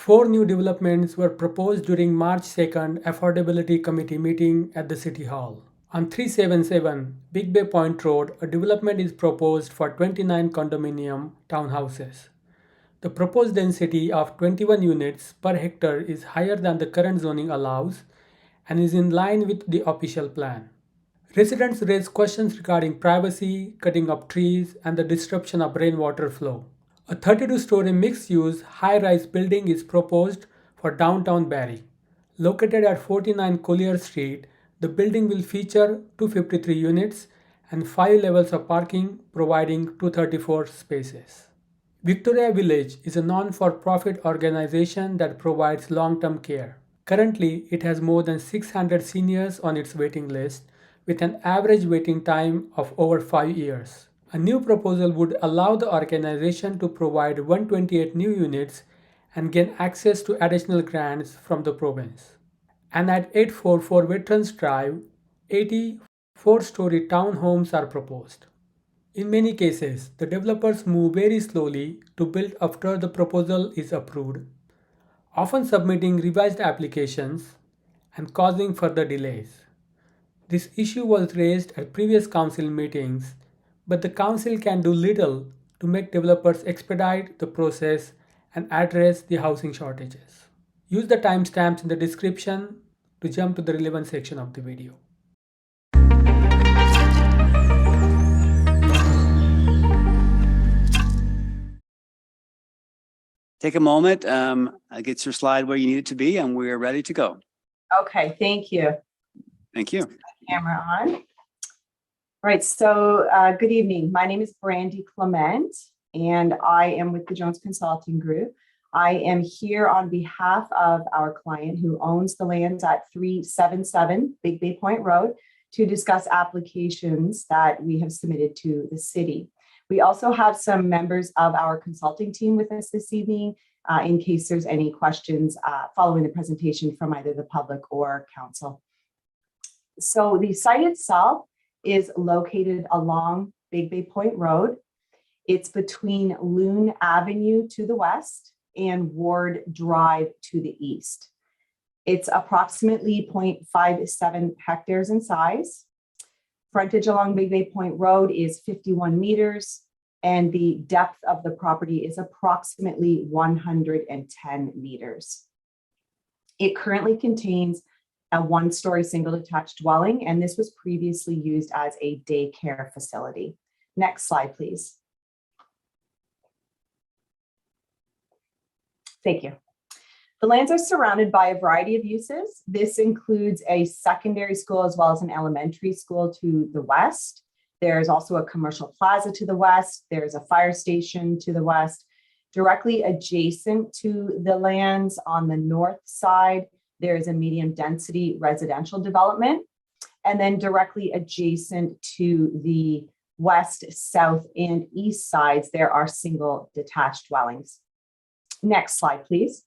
Four new developments were proposed during March 2nd Affordability Committee meeting at the City Hall. On 377 Big Bay Point Road, a development is proposed for 29 condominium townhouses. The proposed density of 21 units per hectare is higher than the current zoning allows and is in line with the official plan. Residents raise questions regarding privacy, cutting of trees, and the disruption of rainwater flow. A 32-story mixed-use high-rise building is proposed for downtown Barrie. Located at 49 Collier Street, the building will feature 253 units and 5 levels of parking, providing 234 spaces. Victoria Village is a non-for-profit organization that provides long-term care. Currently, it has more than 600 seniors on its waiting list, with an average waiting time of over 5 years. A new proposal would allow the organization to provide 128 new units and gain access to additional grants from the province. And at 844 Veterans Drive, 80 four-story townhomes are proposed. In many cases, the developers move very slowly to build after the proposal is approved, often submitting revised applications and causing further delays. This issue was raised at previous council meetings, but the council can do little to make developers expedite the process and address the housing shortages. Use the timestamps in the description to jump to the relevant section of the video. Take a moment, get your slide where you need it to be, and we're ready to go. Okay, thank you. Thank you. Camera on. All right, so good evening. My name is Brandy Clement, and I am with the Jones Consulting Group. I am here on behalf of our client who owns the lands at 377 Big Bay Point Road to discuss applications that we have submitted to the city. We also have some members of our consulting team with us this evening in case there's any questions following the presentation from either the public or council. So the site itself is located along Big Bay Point Road. It's between Loon Avenue to the west and Ward Drive to the east. It's approximately 0.57 hectares in size. Frontage along Big Bay Point Road is 51 meters, and the depth of the property is approximately 110 meters. It currently contains a one-story single detached dwelling, and this was previously used as a daycare facility. Next slide, please. Thank you. The lands are surrounded by a variety of uses. This includes a secondary school as well as an elementary school to the west. There's also a commercial plaza to the west. There's a fire station to the west. Directly adjacent to the lands on the north side, there is a medium density residential development. And then directly adjacent to the west, south, and east sides, there are single detached dwellings. Next slide, please.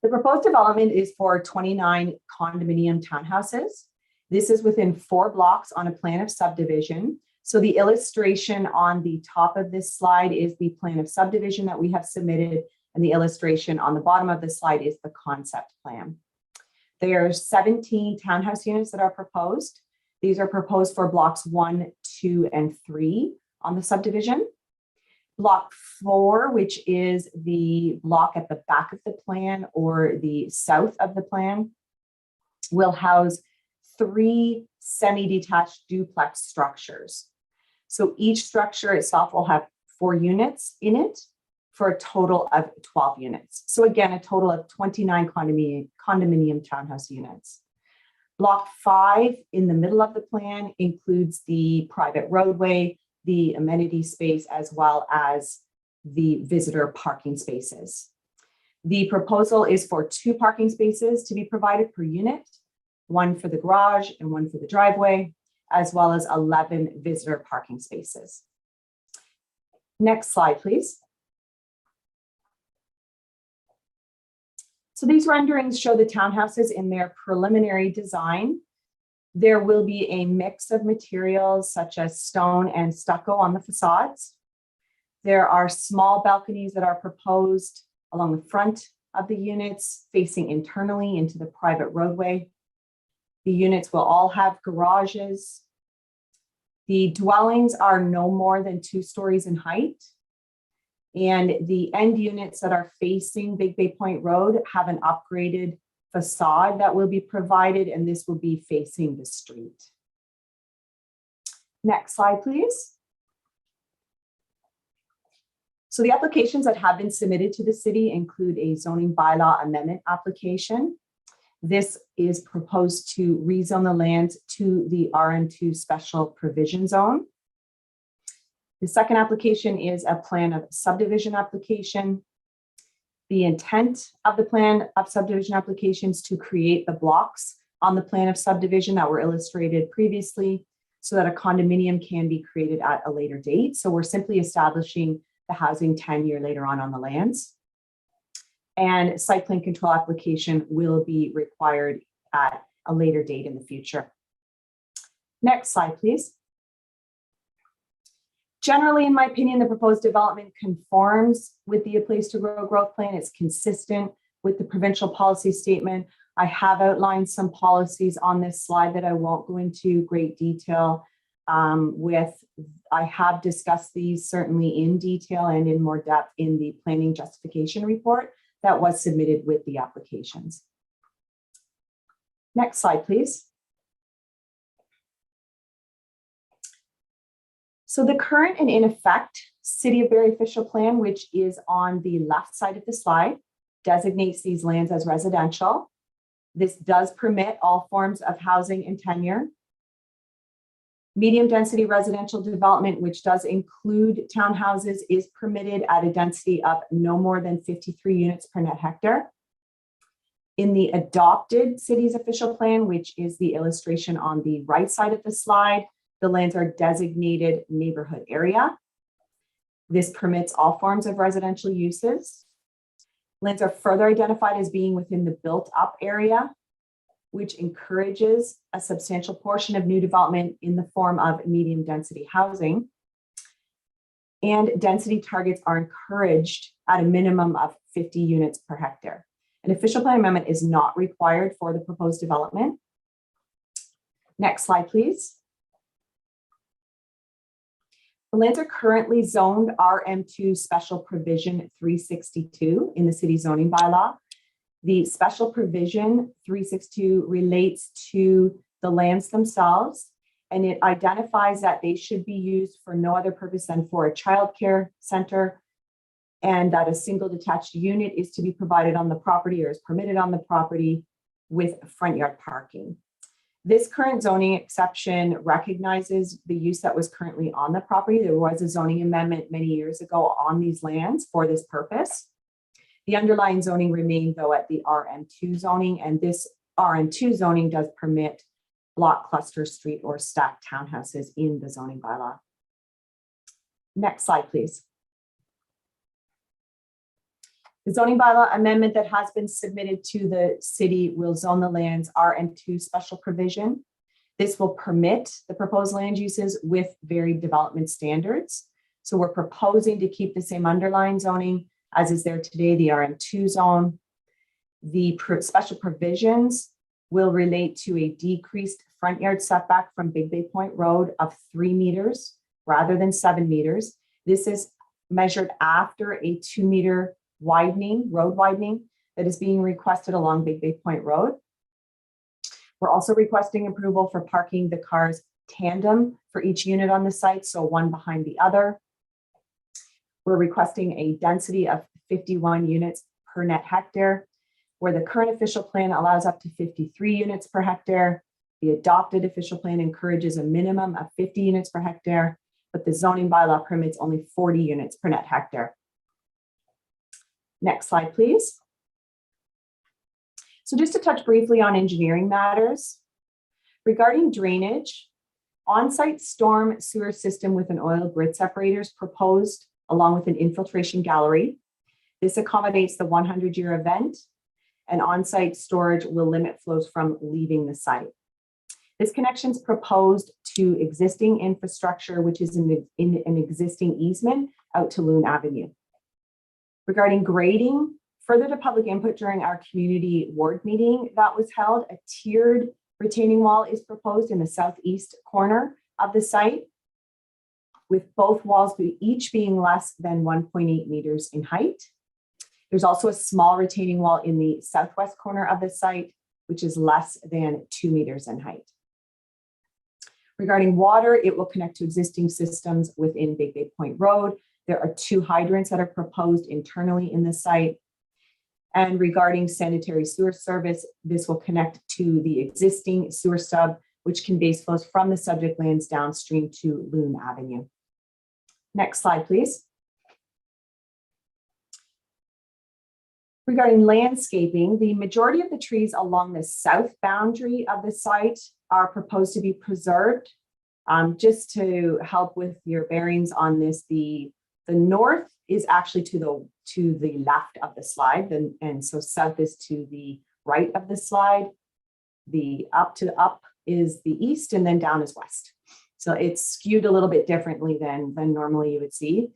The proposed development is for 29 condominium townhouses. This is within 4 blocks on a plan of subdivision. So the illustration on the top of this slide is the plan of subdivision that we have submitted, and the illustration on the bottom of the slide is the concept plan. There are 17 townhouse units that are proposed. These are proposed for blocks 1, 2, and 3 on the subdivision. Block 4, which is the block at the back of the plan or the south of the plan, will house 3 semi-detached duplex structures. So each structure itself will have 4 units in it for a total of 12 units. So again, a total of 29 condominium townhouse units. Block 5 in the middle of the plan includes the private roadway, the amenity space, as well as the visitor parking spaces. The proposal is for 2 parking spaces to be provided per unit, 1 for the garage and 1 for the driveway, as well as 11 visitor parking spaces. Next slide, please. So these renderings show the townhouses in their preliminary design. There will be a mix of materials such as stone and stucco on the facades. There are small balconies that are proposed along the front of the units facing internally into the private roadway. The units will all have garages. The dwellings are no more than 2 stories in height. And the end units that are facing Big Bay Point Road have an upgraded facade that will be provided, and this will be facing the street. Next slide, please. So the applications that have been submitted to the city include a zoning bylaw amendment application. This is proposed to rezone the land to the RM2 special provision zone. The second application is a plan of subdivision application. The intent of the plan of subdivision applications to create the blocks on the plan of subdivision that were illustrated previously so that a condominium can be created at a later date. So we're simply establishing the housing tenure later on the lands. And site plan control application will be required at a later date in the future. Next slide, please. Generally, in my opinion, the proposed development conforms with the A Place to Grow growth plan. It's consistent with the provincial policy statement. I have outlined some policies on this slide that I won't go into great detail with. I have discussed these certainly in detail and in more depth in the planning justification report that was submitted with the applications. Next slide, please. So the current and in effect City of Barrie official plan, which is on the left side of the slide, designates these lands as residential. This does permit all forms of housing and tenure. Medium density residential development, which does include townhouses, is permitted at a density of no more than 53 units per net hectare. In the adopted city's official plan, which is the illustration on the right side of the slide, the lands are designated neighborhood area. This permits all forms of residential uses. Lands are further identified as being within the built-up area, which encourages a substantial portion of new development in the form of medium density housing. And density targets are encouraged at a minimum of 50 units per hectare. An official plan amendment is not required for the proposed development. Next slide, please. The lands are currently zoned RM2 Special Provision 362 in the city zoning bylaw. The Special Provision 362 relates to the lands themselves, and it identifies that they should be used for no other purpose than for a childcare center, and that a single detached unit is to be provided on the property or is permitted on the property with front yard parking. This current zoning exception recognizes the use that was currently on the property. There was a zoning amendment many years ago on these lands for this purpose. The underlying zoning remained, though, at the RM2 zoning, and this RM2 zoning does permit block, cluster, street, or stacked townhouses in the zoning bylaw. Next slide, please. The zoning bylaw amendment that has been submitted to the city will zone the lands RM2 special provision. This will permit the proposed land uses with varied development standards. So we're proposing to keep the same underlying zoning as is there today, the RM2 zone. The special provisions will relate to a decreased front yard setback from Big Bay Point Road of 3 meters rather than 7 meters. This is measured after a 2-meter road widening that is being requested along Big Bay Point Road. We're also requesting approval for parking the cars tandem for each unit on the site, so one behind the other. We're requesting a density of 51 units per net hectare, where the current official plan allows up to 53 units per hectare. The adopted official plan encourages a minimum of 50 units per hectare, but the zoning bylaw permits only 40 units per net hectare. Next slide, please. So just to touch briefly on engineering matters. Regarding drainage, on-site storm sewer system with an oil grid separator is proposed along with an infiltration gallery. This accommodates the 100-year event, and on-site storage will limit flows from leaving the site. This connection is proposed to existing infrastructure, which is in an existing easement out to Loon Avenue. Regarding grading, further to public input during our community ward meeting that was held, a tiered retaining wall is proposed in the southeast corner of the site, with both walls each being less than 1.8 meters in height. There's also a small retaining wall in the southwest corner of the site, which is less than 2 meters in height. Regarding water, it will connect to existing systems within Big Bay Point Road. There are 2 hydrants that are proposed internally in the site. And regarding sanitary sewer service, this will connect to the existing sewer stub, which conveys flows from the subject lands downstream to Loon Avenue. Next slide, please. Regarding landscaping, the majority of the trees along the south boundary of the site are proposed to be preserved. Just to help with your bearings on this, the north is actually to the left of the slide, and so south is to the right of the slide. The up is the east, and then down is west. So it's skewed a little bit differently than normally you would see.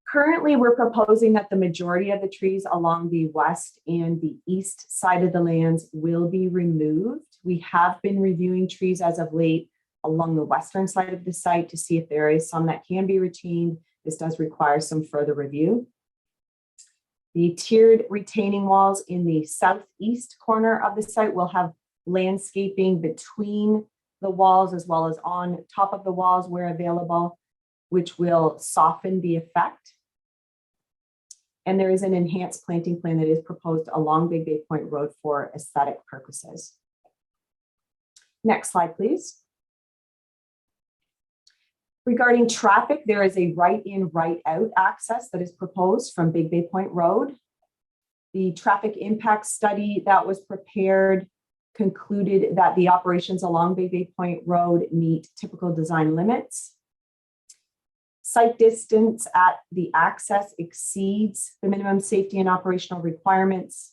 Currently, we're proposing that the majority of the trees along the west and the east side of the lands will be removed. We have been reviewing trees as of late along the western side of the site to see if there is some that can be retained. This does require some further review. The tiered retaining walls in the southeast corner of the site will have landscaping between the walls as well as on top of the walls where available, which will soften the effect. And there is an enhanced planting plan that is proposed along Big Bay Point Road for aesthetic purposes. Next slide, please. Regarding traffic, there is a right-in, right-out access that is proposed from Big Bay Point Road. The traffic impact study that was prepared concluded that the operations along Big Bay Point Road meet typical design limits. Site distance at the access exceeds the minimum safety and operational requirements.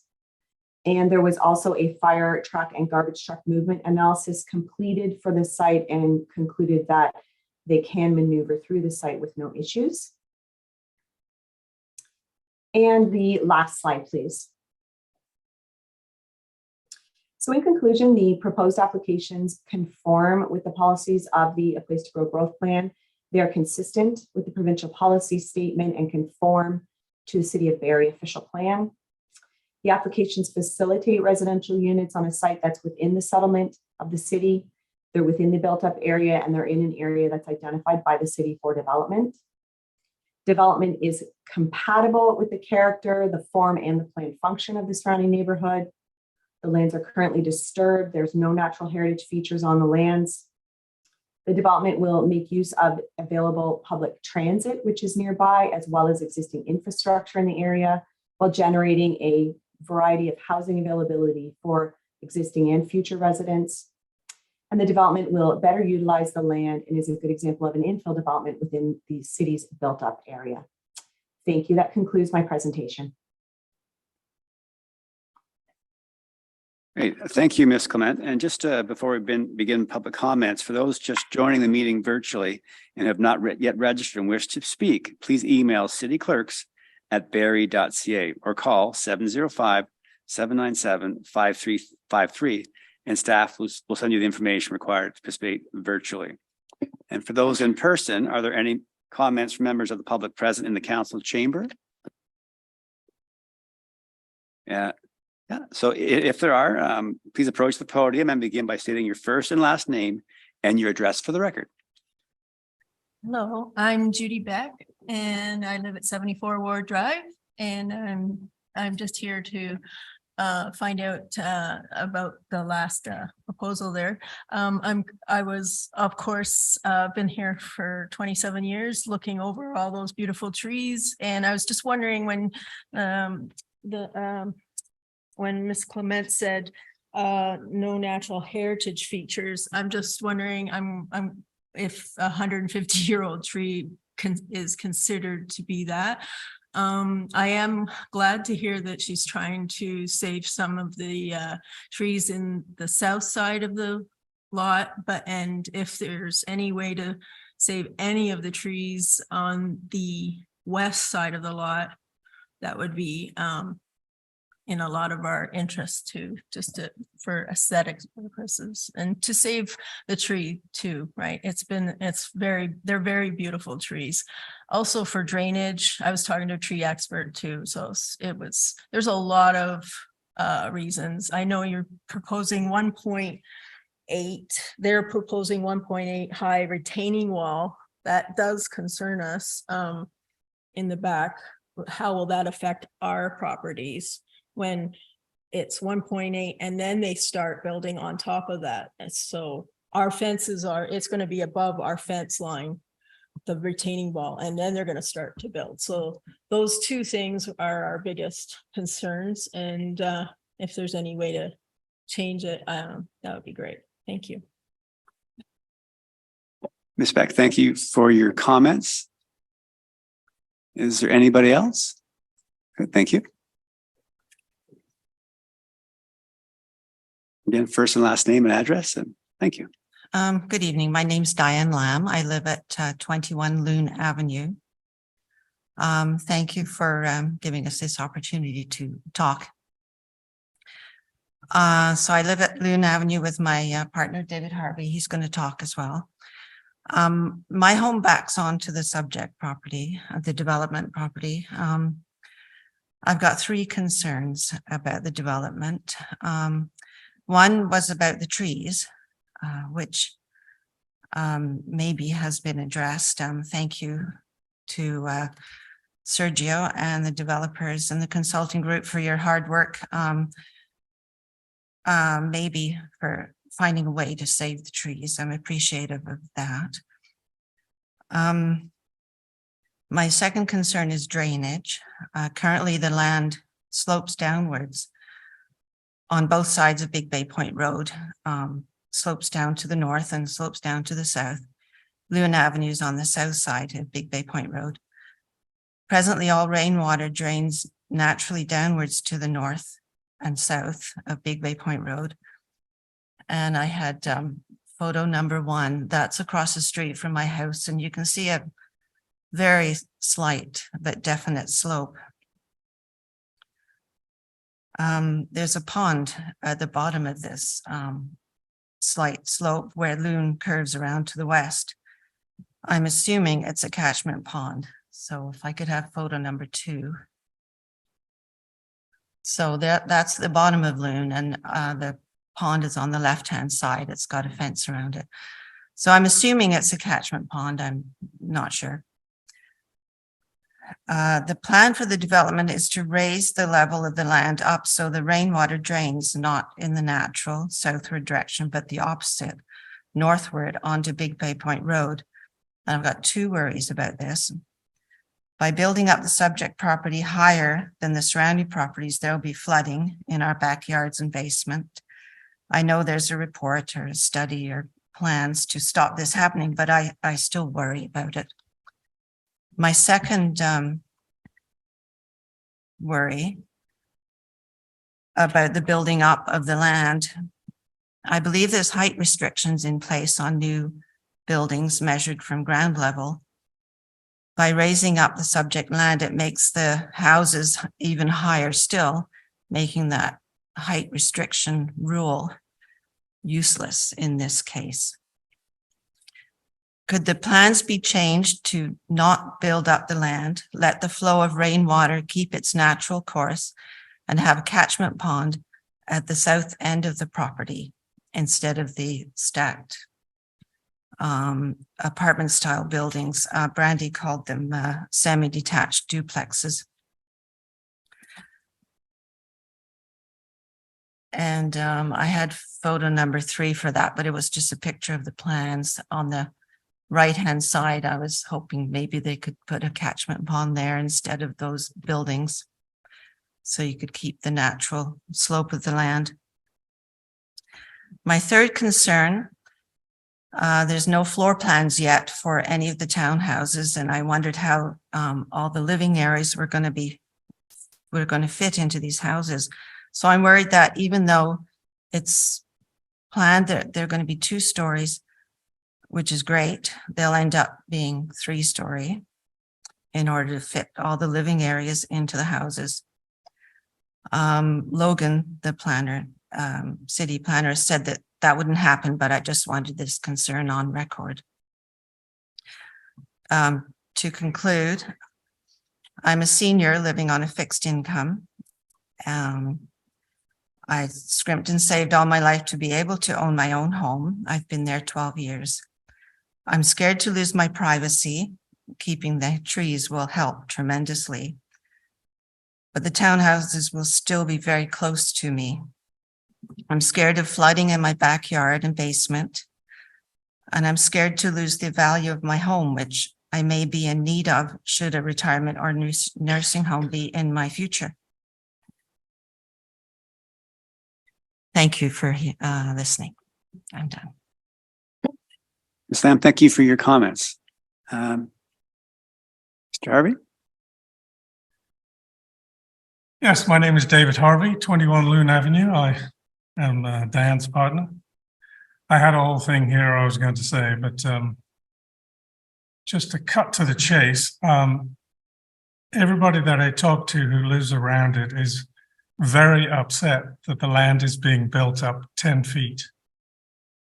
And there was also a fire truck and garbage truck movement analysis completed for the site and concluded that they can maneuver through the site with no issues. And the last slide, please. So in conclusion, the proposed applications conform with the policies of the A Place to Grow growth plan. They are consistent with the provincial policy statement and conform to the City of Barrie official plan. The applications facilitate residential units on a site that's within the settlement of the city. They're within the built up area and they're in an area that's identified by the city for development. Development is compatible with the character, the form, and the planned function of the surrounding neighborhood. The lands are currently disturbed. There's no natural heritage features on the lands. The development will make use of available public transit, which is nearby, as well as existing infrastructure in the area, while generating a variety of housing availability for existing and future residents. And the development will better utilize the land and is a good example of an infill development within the city's built up area. Thank you. That concludes my presentation. Great. Thank you, Ms. Clement. And just before we begin public comments, for those just joining the meeting virtually and have not yet registered and wish to speak, please email cityclerks@barrie.ca or call 705-797-5353 and staff will send you the information required to participate virtually. And for those in person, are there any comments from members of the public present in the council chamber? Yeah. So if there are, please approach the podium and begin by stating your first and last name and your address for the record. Hello, I'm Judy Beck and I live at 74 Ward Drive, and I'm just here to find out about the last proposal there. I was, of course, been here for 27 years looking over all those beautiful trees, and I was just wondering when Ms. Clement said no natural heritage features, I'm just wondering if a 150-year-old tree is considered to be that. I am glad to hear that she's trying to save some of the trees in the south side of the lot, and if there's any way to save any of the trees on the west side of the lot, that would be in a lot of our interest too, for aesthetics purposes and to save the tree too, right? They're very beautiful trees. Also for drainage, I was talking to a tree expert too, so there's a lot of reasons. I know you're proposing 1.8, they're proposing 1.8 high retaining wall. That does concern us in the back. How will that affect our properties when it's 1.8 and then they start building on top of that? And so our fences it's going to be above our fence line, the retaining wall, and then they're going to start to build. So those two things are our biggest concerns. And if there's any way to change it, that would be great. Thank you. Ms. Beck, thank you for your comments. Is there anybody else? Good, thank you. Again, first and last name and address, and thank you. Good evening. My name's Diane Lamb. I live at 21 Loon Avenue. Thank you for giving us this opportunity to talk. So I live at Loon Avenue with my partner, David Harvey. He's going to talk as well. My home backs onto the subject property, the development property. I've got three concerns about the development. One was about the trees, which maybe has been addressed. Thank you to Sergio and the developers and the consulting group for your hard work, maybe for finding a way to save the trees. I'm appreciative of that. My second concern is drainage. Currently, the land slopes downwards on both sides of Big Bay Point Road, slopes down to the north and slopes down to the south. Loon Avenue is on the south side of Big Bay Point Road. Presently, all rainwater drains naturally downwards to the north and south of Big Bay Point Road. And I had photo number 1, that's across the street from my house, and you can see a very slight but definite slope. There's a pond at the bottom of this slight slope where Loon curves around to the west. I'm assuming it's a catchment pond. So if I could have photo number 2. So that's the bottom of Loon, and the pond is on the left-hand side. It's got a fence around it. So I'm assuming it's a catchment pond. I'm not sure. The plan for the development is to raise the level of the land up so the rainwater drains not in the natural southward direction, but the opposite, northward onto Big Bay Point Road. And I've got 2 worries about this. By building up the subject property higher than the surrounding properties, there'll be flooding in our backyards and basement. I know there's a report or a study or plans to stop this happening, but I still worry about it. My second worry about the building up of the land, I believe there's height restrictions in place on new buildings measured from ground level. By raising up the subject land, it makes the houses even higher still, making that height restriction rule useless in this case. Could the plans be changed to not build up the land, let the flow of rainwater keep its natural course, and have a catchment pond at the south end of the property instead of the stacked apartment style buildings? Brandy called them semi-detached duplexes. And I had photo number 3 for that, but it was just a picture of the plans. On the right-hand side, I was hoping maybe they could put a catchment pond there instead of those buildings, so you could keep the natural slope of the land. My third concern There's no floor plans yet for any of the townhouses, and I wondered how all the living areas were going to fit into these houses. So I'm worried that even though it's planned that they're going to be 2 stories, which is great, they'll end up being 3-story in order to fit all the living areas into the houses. Logan, the planner, city planner, said that that wouldn't happen, but I just wanted this concern on record. To conclude, I'm a senior living on a fixed income. I scrimped and saved all my life to be able to own my own home. I've been there 12 years. I'm scared to lose my privacy. Keeping the trees will help tremendously. But the townhouses will still be very close to me. I'm scared of flooding in my backyard and basement. And I'm scared to lose the value of my home, which I may be in need of should a retirement or nursing home be in my future. Thank you for listening. I'm done. Ms. Lamb, thank you for your comments. Mr. Harvey? Yes, my name is David Harvey, 21 Loon Avenue. I am Diane's partner. I had a whole thing here I was going to say, but just to cut to the chase, everybody that I talk to who lives around it is very upset that the land is being built up 10 feet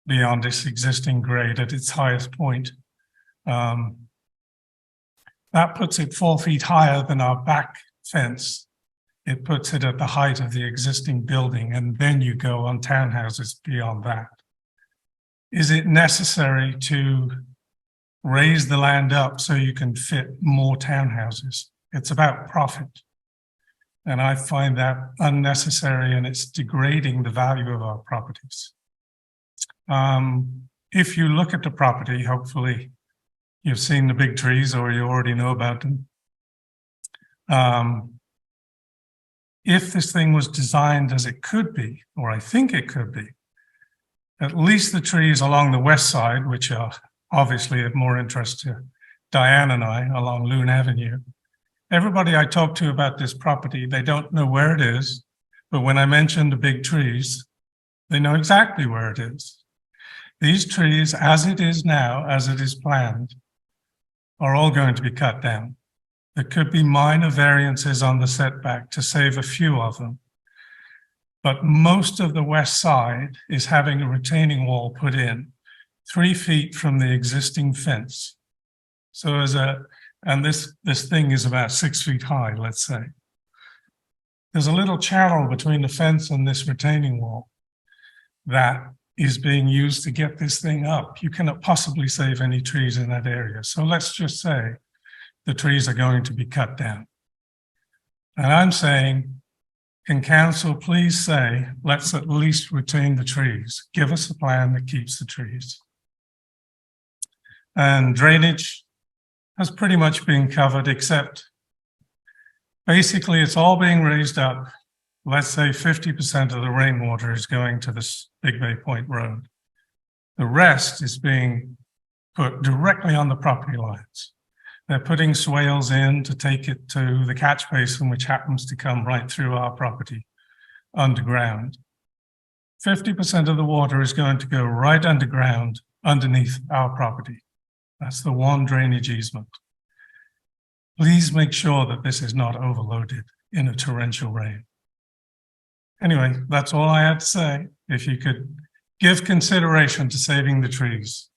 beyond its existing grade at its highest point. That puts it 4 feet higher than our back fence. It puts it at the height of the existing building, and then you go on townhouses beyond that. Is it necessary to raise the land up so you can fit more townhouses? It's about profit. And I find that unnecessary, and it's degrading the value of our properties. If you look at the property, hopefully you've seen the big trees or you already know about them. If this thing was designed as it could be, or I think it could be, at least the trees along the west side, which are obviously of more interest to Diane and I along Loon Avenue. Everybody I talk to about this property, they don't know where it is, but when I mention the big trees, they know exactly where it is. These trees, as it is now, as it is planned, are all going to be cut down. There could be minor variances on the setback to save a few of them. But most of the west side is having a retaining wall put in 3 feet from the existing fence. So and this thing is about 6 feet high, let's say. There's a little channel between the fence and this retaining wall that is being used to get this thing up. You cannot possibly save any trees in that area. So let's just say the trees are going to be cut down. And I'm saying, can council please say, let's at least retain the trees. Give us a plan that keeps the trees. And drainage has pretty much been covered, except basically it's all being raised up. Let's say 50% of the rainwater is going to this Big Bay Point Road. The rest is being put directly on the property lines. They're putting swales in to take it to the catch basin, which happens to come right through our property underground. 50% of the water is going to go right underground underneath our property. That's the one drainage easement. Please make sure that this is not overloaded in a torrential rain. Anyway, that's all I had to say. If you could give consideration to saving the trees.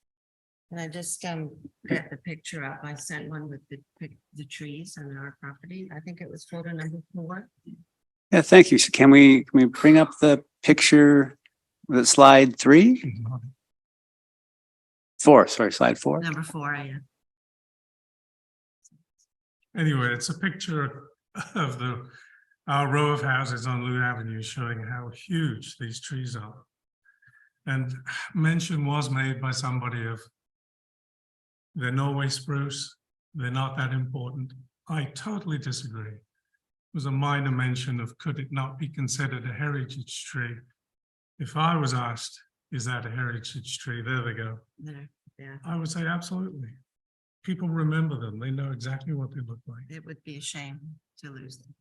Can I just get the picture up? I sent one with the trees on our property. I think it was photo number 4. Yeah, thank you. So can we bring up the picture with slide 3? 4, sorry, slide 4. Number 4, yeah. Anyway, it's a picture of our row of houses on Loon Avenue showing how huge these trees are. And mention was made by somebody of they're Norway spruce, they're not that important. I totally disagree. It was a minor mention of could it not be considered a heritage tree. If I was asked, is that a heritage tree? There they go. There, yeah, I would say absolutely. People remember them. They know exactly what they look like. it would be a shame to lose them.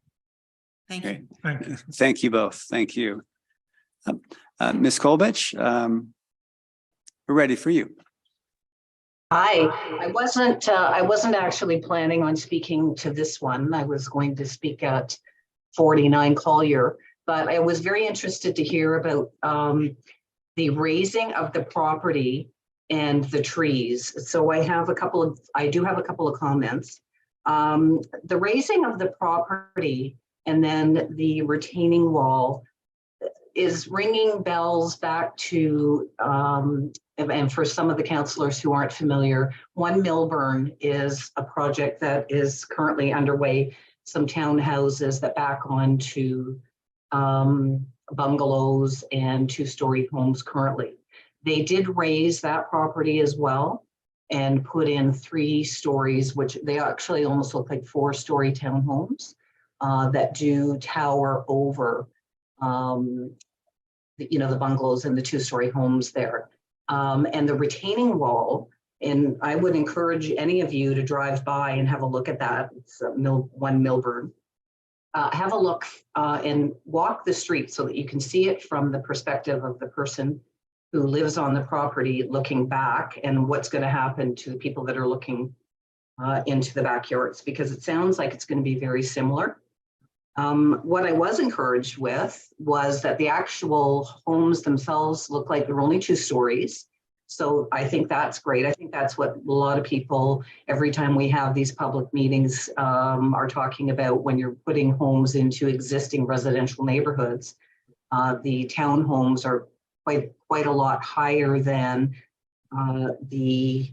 Thank Okay. you. Thank you. Thank you both. Thank you. Ms. Kolbich, we're ready for you. Hi, I wasn't actually planning on speaking to this one. I was going to speak at 49 Collier, but I was very interested to hear about the raising of the property and the trees. So I do have a couple of comments. The raising of the property and then the retaining wall is ringing bells back to, and for some of the councillors who aren't familiar, 1 Milburn is a project that is currently underway, some townhouses that back onto bungalows and 2-story homes currently. They did raise that property as well and put in 3 stories, which they actually almost look like 4-story townhomes that do tower over the bungalows and the 2-story homes there. And the retaining wall, and I would encourage any of you to drive by and have a look at that. It's 1 Milburn. Have a look and walk the street so that you can see it from the perspective of the person who lives on the property looking back, and what's going to happen to the people that are looking into the backyards, because it sounds like it's going to be very similar. What I was encouraged with was that the actual homes themselves look like they're only 2 stories. So I think that's great. I think that's what a lot of people, every time we have these public meetings, are talking about when you're putting homes into existing residential neighborhoods. The townhomes are quite a lot higher than the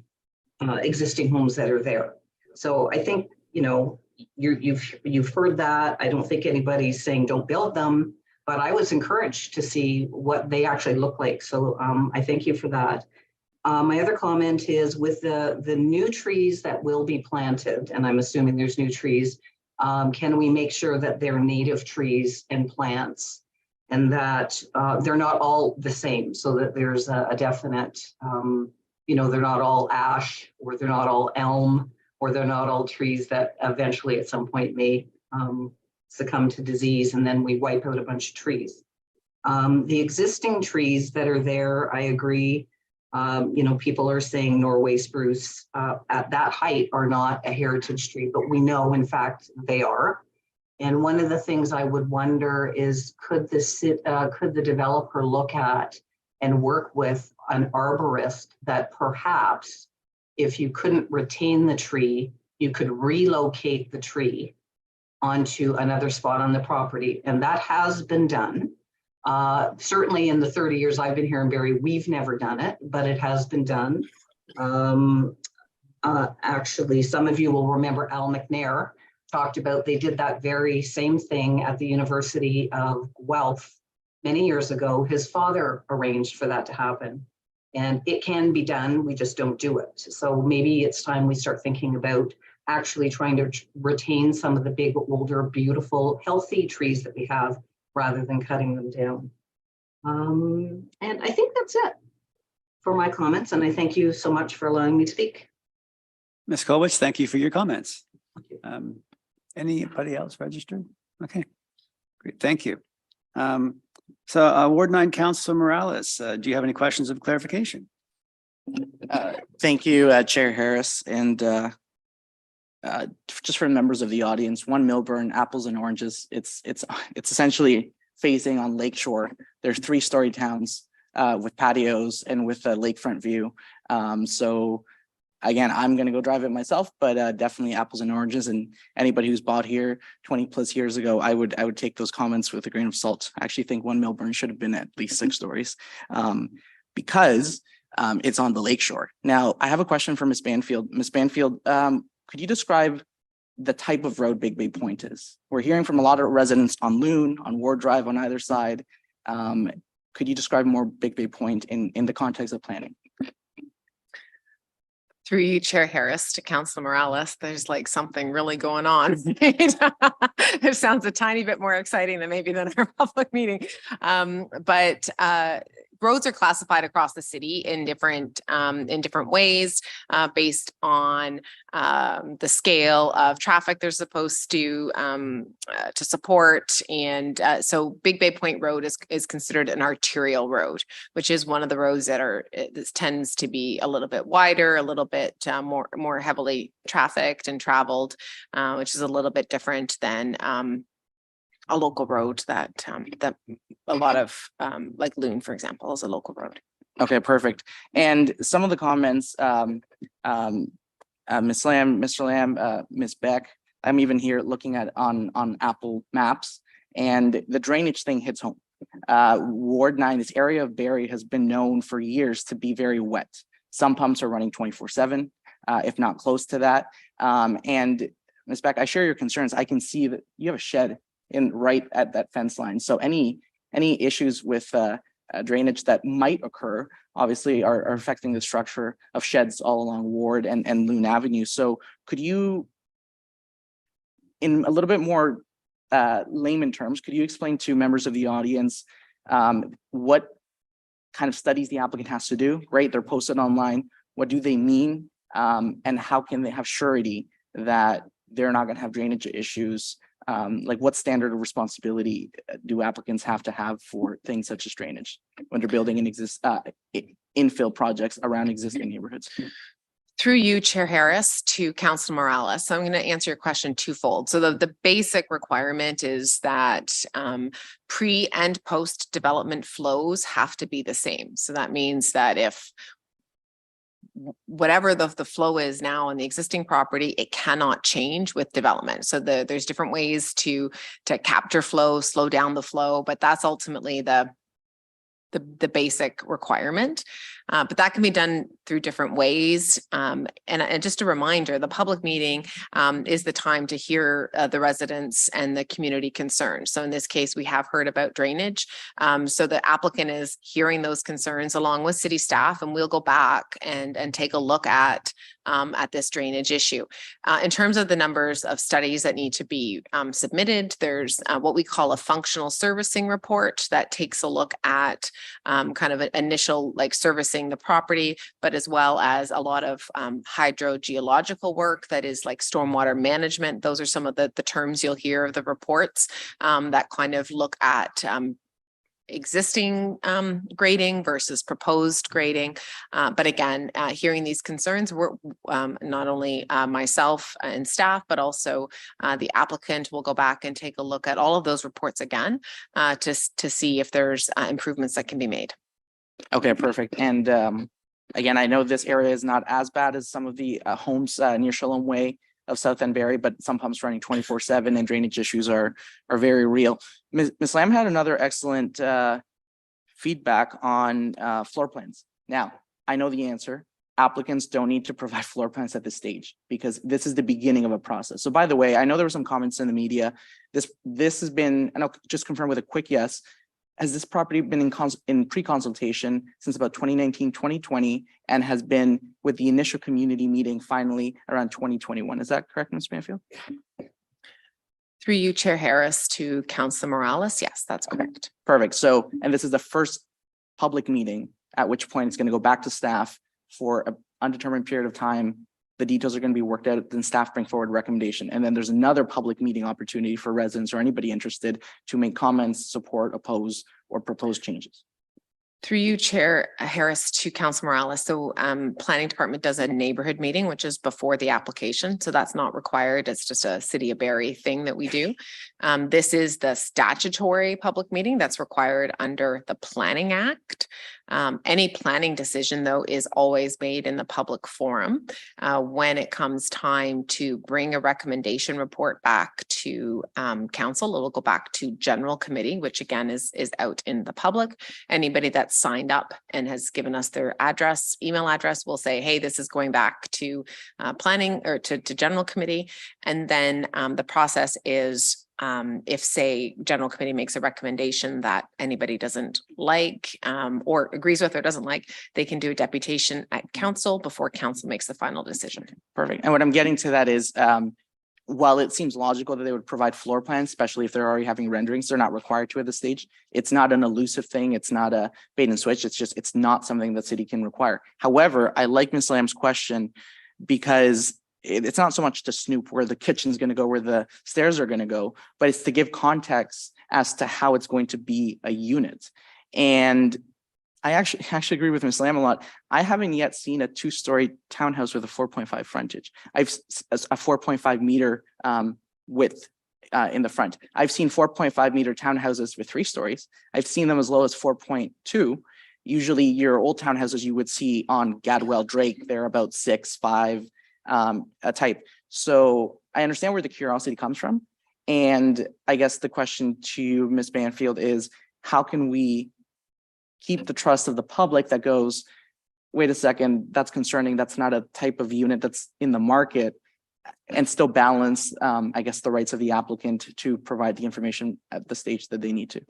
existing homes that are there. So I think, you've heard that. I don't think anybody's saying don't build them, but I was encouraged to see what they actually look like. So I thank you for that. My other comment is with the new trees that will be planted, and I'm assuming there's new trees, can we make sure that they're native trees and plants, and that they're not all the same, so that there's a definite, they're not all ash, or they're not all elm, or they're not all trees that eventually at some point may succumb to disease, and then we wipe out a bunch of trees. The existing trees that are there, I agree. People are saying Norway spruce at that height are not a heritage tree, but we know in fact they are. And one of the things I would wonder is, could the developer look at and work with an arborist that perhaps, if you couldn't retain the tree, you could relocate the tree onto another spot on the property. And that has been done. Certainly in the 30 years I've been here in Barrie, we've never done it, but it has been done. Actually, some of you will remember Al McNair talked about, they did that very same thing at the University of Guelph many years ago. His father arranged for that to happen. And it can be done, we just don't do it. So maybe it's time we start thinking about actually trying to retain some of the big, older, beautiful, healthy trees that we have, rather than cutting them down. And I think that's it for my comments. And I thank you so much for allowing me to speak. Ms. Kolbich, thank you for your comments. Anybody else registered? Okay, great, thank you. So Ward 9 Councillor Morales, do you have any questions of clarification? Thank you, Chair Harris, and just for members of the audience, 1 Milburn, apples and oranges. It's essentially facing on Lakeshore. There's 3-story towns with patios and with a lakefront view. So again, I'm going to go drive it myself, but definitely apples and oranges. And anybody who's bought here 20 plus years ago, I would take those comments with a grain of salt. I actually think 1 Milburn should have been at least 6 stories because it's on the lakeshore. Now, I have a question for Ms. Banfield. Ms. Banfield, could you describe the type of road Big Bay Point is? We're hearing from a lot of residents on Loon, on Ward Drive on either side. Could you describe more Big Bay Point in the context of planning? Through you, Chair Harris, to Councillor Morales, there's like something really going on. It sounds a tiny bit more exciting than maybe than our public meeting. But roads are classified across the city in different ways based on the scale of traffic they're supposed to support. And so Big Bay Point Road is considered an arterial road, which is one of the roads that this tends to be a little bit wider, a little bit more heavily trafficked and traveled, which is a little bit different than a local road that a lot of like Loon, for example, is a local road. Okay, perfect. And some of the comments, Ms. Lamb, Mr. Lamb, Ms. Beck, I'm even here looking at on Apple Maps, and the drainage thing hits home. Ward 9, this area of Barrie has been known for years to be very wet. Some pumps are running 24/7, if not close to that. And Ms. Beck, I share your concerns. I can see that you have a shed right at that fence line. So any issues with drainage that might occur, obviously are affecting the structure of sheds all along Ward and Loon Avenue. So could you, in a little bit more layman terms, could you explain to members of the audience what kind of studies the applicant has to do, right? They're posted online. What do they mean? And how can they have surety that they're not going to have drainage issues? Like what standard of responsibility do applicants have to have for things such as drainage when they're building infill projects around existing neighborhoods? Through you, Chair Harris, to Councilor Morales. So I'm going to answer your question twofold. So the basic requirement is that pre and post development flows have to be the same. So that means that if whatever the flow is now on the existing property, it cannot change with development. So there's different ways to capture flow, slow down the flow, but that's ultimately the basic requirement. But that can be done through different ways. And just a reminder, the public meeting is the time to hear the residents and the community concerns. So in this case, we have heard about drainage. So the applicant is hearing those concerns along with city staff, and we'll go back and take a look at this drainage issue. In terms of the numbers of studies that need to be submitted, there's what we call a functional servicing report that takes a look at kind of an initial like servicing the property, but as well as a lot of hydrogeological work that is like stormwater management. Those are some of the terms you'll hear of the reports that kind of look at existing grading versus proposed grading. But again, hearing these concerns, we're not only myself and staff, but also the applicant will go back and take a look at all of those reports again to see if there's improvements that can be made. Okay, perfect. And again, I know this area is not as bad as some of the homes near Shalom Way of South End Barrie, but some pumps running 24/7 and drainage issues are very real. Ms. Lamb had another excellent feedback on floor plans. Now, I know the answer. Applicants don't need to provide floor plans at this stage because this is the beginning of a process. So by the way, I know there were some comments in the media. This has been, and I'll just confirm with a quick yes, has this property been in pre-consultation since about 2019, 2020, and has been with the initial community meeting finally around 2021. Is that correct, Ms. Banfield? Through you, Chair Harris, to Councilor Morales. Yes, that's correct. Perfect. So, and this is the first public meeting, at which point it's going to go back to staff for an undetermined period of time. The details are going to be worked out, then staff bring forward recommendation. And then there's another public meeting opportunity for residents or anybody interested to make comments, support, oppose, or propose changes. Through you, Chair Harris, to Councilor Morales. So planning department does a neighborhood meeting, which is before the application. So that's not required. It's just a City of Barrie thing that we do. This is the statutory public meeting that's required under the Planning Act. Any planning decision, though, is always made in the public forum. When it comes time to bring a recommendation report back to council, it'll go back to general committee, which again is out in the public. Anybody that's signed up and has given us their address, email address, will say, hey, this is going back to planning or to general committee. And then the process is if, say, general committee makes a recommendation that anybody doesn't like or agrees with or doesn't like, they can do a deputation at council before council makes the final decision. Perfect. And what I'm getting to that is while it seems logical that they would provide floor plans, especially if they're already having renderings, they're not required to at this stage. It's not an elusive thing. It's not a bait and switch. It's not something that city can require. However, I like Ms. Lamb's question because it's not so much to snoop where the kitchen's going to go, where the stairs are going to go, but it's to give context as to how it's going to be a unit. And I actually agree with Ms. Lamb a lot. I haven't yet seen a 2-story townhouse with a 4.5 frontage. I've a 4.5 meter width in the front. I've seen 4.5 meter townhouses with 3 stories. I've seen them as low as 4.2. Usually your old townhouses you would see on Gadwell Drake, they're about 6.5 a type. So I understand where the curiosity comes from. And I guess the question to you, Ms. Banfield, is how can we keep the trust of the public that goes, wait a second, that's concerning. That's not a type of unit that's in the market, and still balance, I guess, the rights of the applicant to provide the information at the stage that they need to.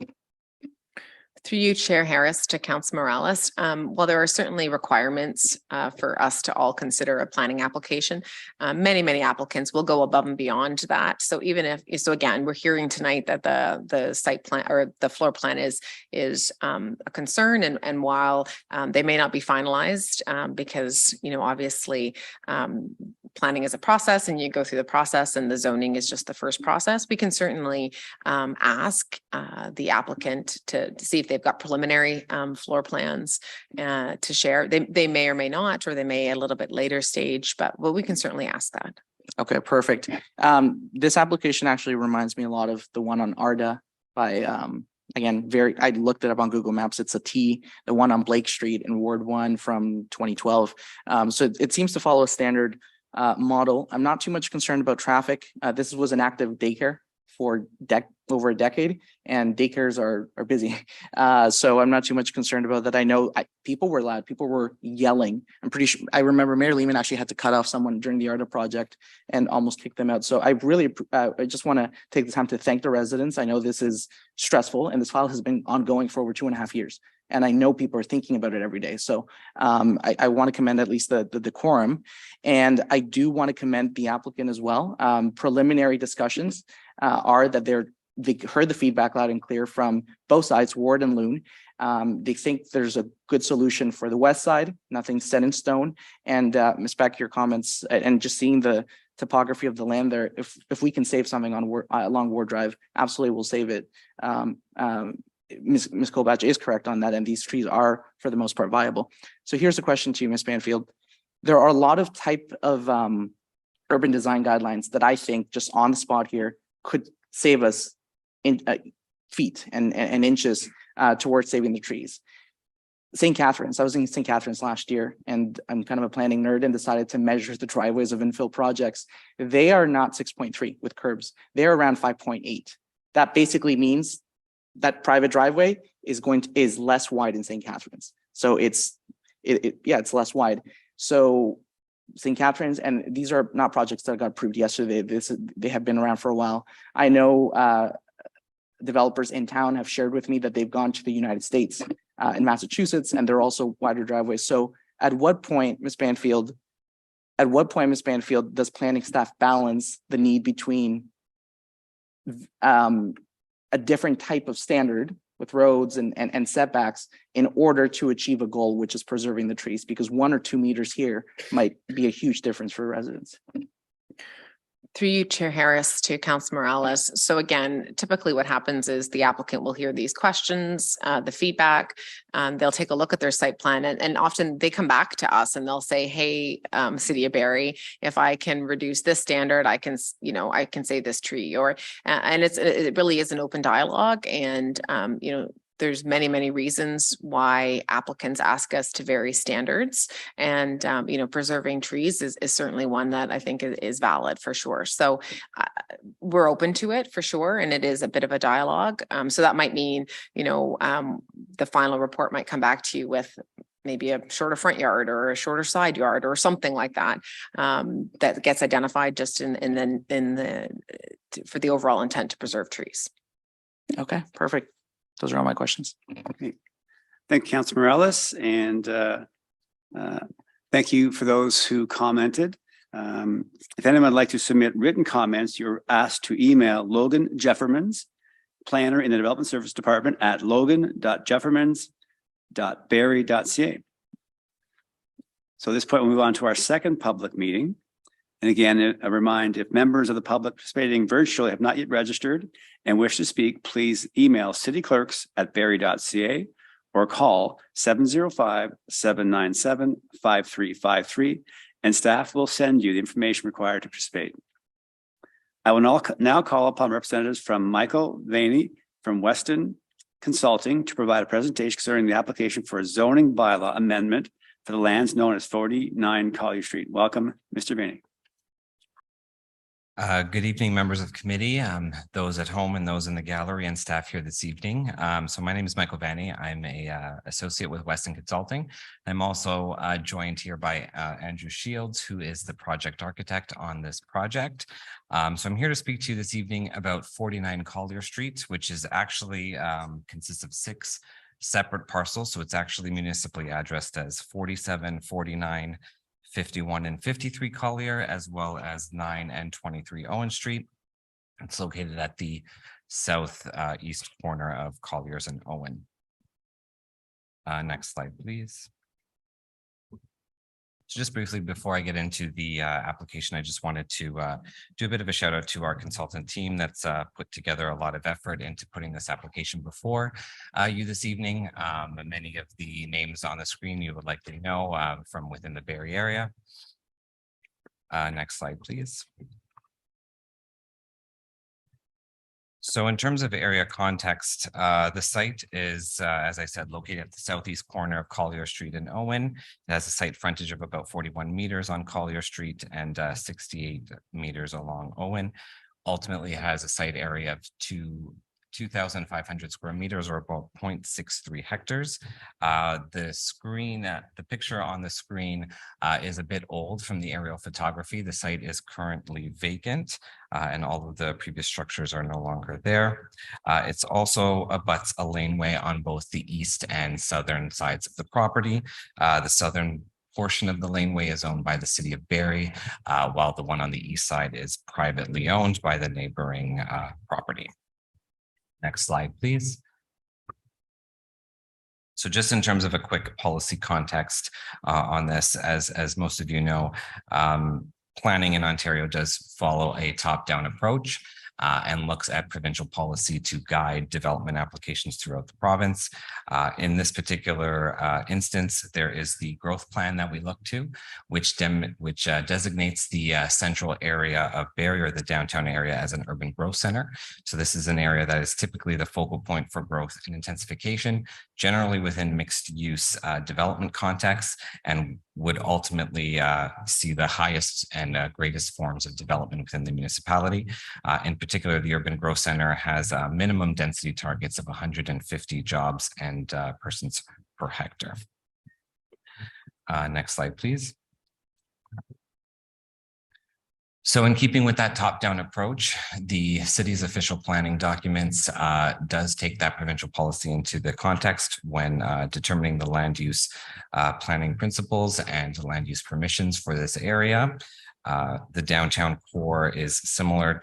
Through you, Chair Harris, to Council Morales. While there are certainly requirements for us to all consider a planning application, many applicants will go above and beyond that. So even if, so again, we're hearing tonight that the site plan or the floor plan is a concern, and while they may not be finalized because, you know, obviously planning is a process and you go through the process and the zoning is just the first process, we can certainly ask the applicant to see if they've got preliminary floor plans to share. They may or may not, or they may a little bit later stage, but we can certainly ask that. Okay, perfect. This application actually reminds me a lot of the one on Arda by, again, I looked it up on Google Maps. It's a T, the one on Blake Street in Ward 1 from 2012. So it seems to follow a standard model. I'm not too much concerned about traffic. This was an active daycare for over a decade, and daycares are busy. So I'm not too much concerned about that. I know people were loud, people were yelling. I'm pretty sure, I remember Mayor Lehman actually had to cut off someone during the ARDA project and almost kick them out. So I really, I just want to take the time to thank the residents. I know this is stressful and this file has been ongoing for over 2.5 years. And I know people are thinking about it every day. So I want to commend at least the decorum. And I do want to commend the applicant as well. Preliminary discussions are that they heard the feedback loud and clear from both sides, Ward and Loon. They think there's a good solution for the west side, nothing set in stone. And Ms. Beck, your comments and just seeing the topography of the land there, if we can save something on along Ward Drive, absolutely we'll save it. Ms. Colbatch is correct on that, and these trees are, for the most part, viable. So here's a question to you, Ms. Banfield. There are a lot of type of urban design guidelines that I think just on the spot here could save us in feet and inches towards saving the trees. St. Catharines, I was in St. Catharines last year, and I'm kind of a planning nerd and decided to measure the driveways of infill projects. They are not 6.3 with curbs. They're around 5.8. That basically means that private driveway is less wide in St. Catharines. So it's less wide. So St. Catharines, and these are not projects that got approved yesterday. They have been around for a while. I know developers in town have shared with me that they've gone to the United States in Massachusetts, and they're also wider driveways. So at what point, Ms. Banfield, does planning staff balance the need between a different type of standard with roads and setbacks in order to achieve a goal, which is preserving the trees? Because 1 or 2 meters here might be a huge difference for residents. Through you, Chair Harris, to Council Morales. So again, typically what happens is the applicant will hear these questions, the feedback, they'll take a look at their site plan, and often they come back to us and they'll say, hey, City of Barrie, if I can reduce this standard, I can save this tree, and it really is an open dialogue. And, there's many reasons why applicants ask us to vary standards, and preserving trees is certainly one that I think is valid for sure. So we're open to it for sure, and it is a bit of a dialogue. So that might mean the final report might come back to you with maybe a shorter front yard or a shorter side yard or something like that, that gets identified just for the overall intent to preserve trees. Okay, perfect. Those are all my questions. Okay. Thank you, Councilor Morales, and thank you for those who commented. If anyone would like to submit written comments, you're asked to email Logan Jeffermans, planner in the Development Service Department at logan.jeffermans.barrie.ca. So at this point, we'll move on to our second public meeting. And again, a reminder, if members of the public participating virtually have not yet registered and wish to speak, please email cityclerks@barrie.ca or call 705-797-5353, and staff will send you the information required to participate. I will now call upon representatives from Michael Vaney from Weston Consulting to provide a presentation concerning the application for a zoning bylaw amendment for the lands known as 49 Collier Street. Welcome, Mr. Vaney. Good evening, members of the committee, those at home and those in the gallery and staff here this evening. So my name is Michael Vaney. I'm a associate with Weston Consulting. I'm also joined here by Andrew Shields, who is the project architect on this project. So I'm here to speak to you this evening about 49 Collier Street, which is actually consists of 6 separate parcels. So it's actually municipally addressed as 47, 49, 51 and 53 Collier, as well as 9 and 23 Owen Street. It's located at the southeast corner of Colliers and Owen. Next slide, please. So just briefly, before I get into the application, I just wanted to do a bit of a shout out to our consultant team that's put together a lot of effort into putting this application before you this evening. Many of the names on the screen you would likely know from within the Barrie area. Next slide, please. So in terms of area context, the site is, as I said, located at the southeast corner of Collier Street in Owen. It has a site frontage of about 41 meters on Collier Street and 68 meters along Owen. Ultimately, it has a site area of 2,500 square meters, or about 0.63 hectares. The picture on the screen is a bit old from the aerial photography. The site is currently vacant and all of the previous structures are no longer there. It's also abuts a laneway on both the east and southern sides of the property. The southern portion of the laneway is owned by the city of Barrie, while the one on the east side is privately owned by the neighboring property. Next slide, please. So just in terms of a quick policy context on this, as most of you know, planning in Ontario does follow a top-down approach and looks at provincial policy to guide development applications throughout the province. In this particular instance, there is the growth plan that we look to, which designates the central area of Barrie, or the downtown area, as an urban growth center. So this is an area that is typically the focal point for growth and intensification, generally within mixed use development contexts, and would ultimately see the highest and greatest forms of development within the municipality. In particular, the urban growth center has minimum density targets of 150 jobs and persons per hectare. Next slide, please. So in keeping with that top-down approach, the city's official planning documents does take that provincial policy into the context when determining the land use planning principles and land use permissions for this area. The downtown core is similar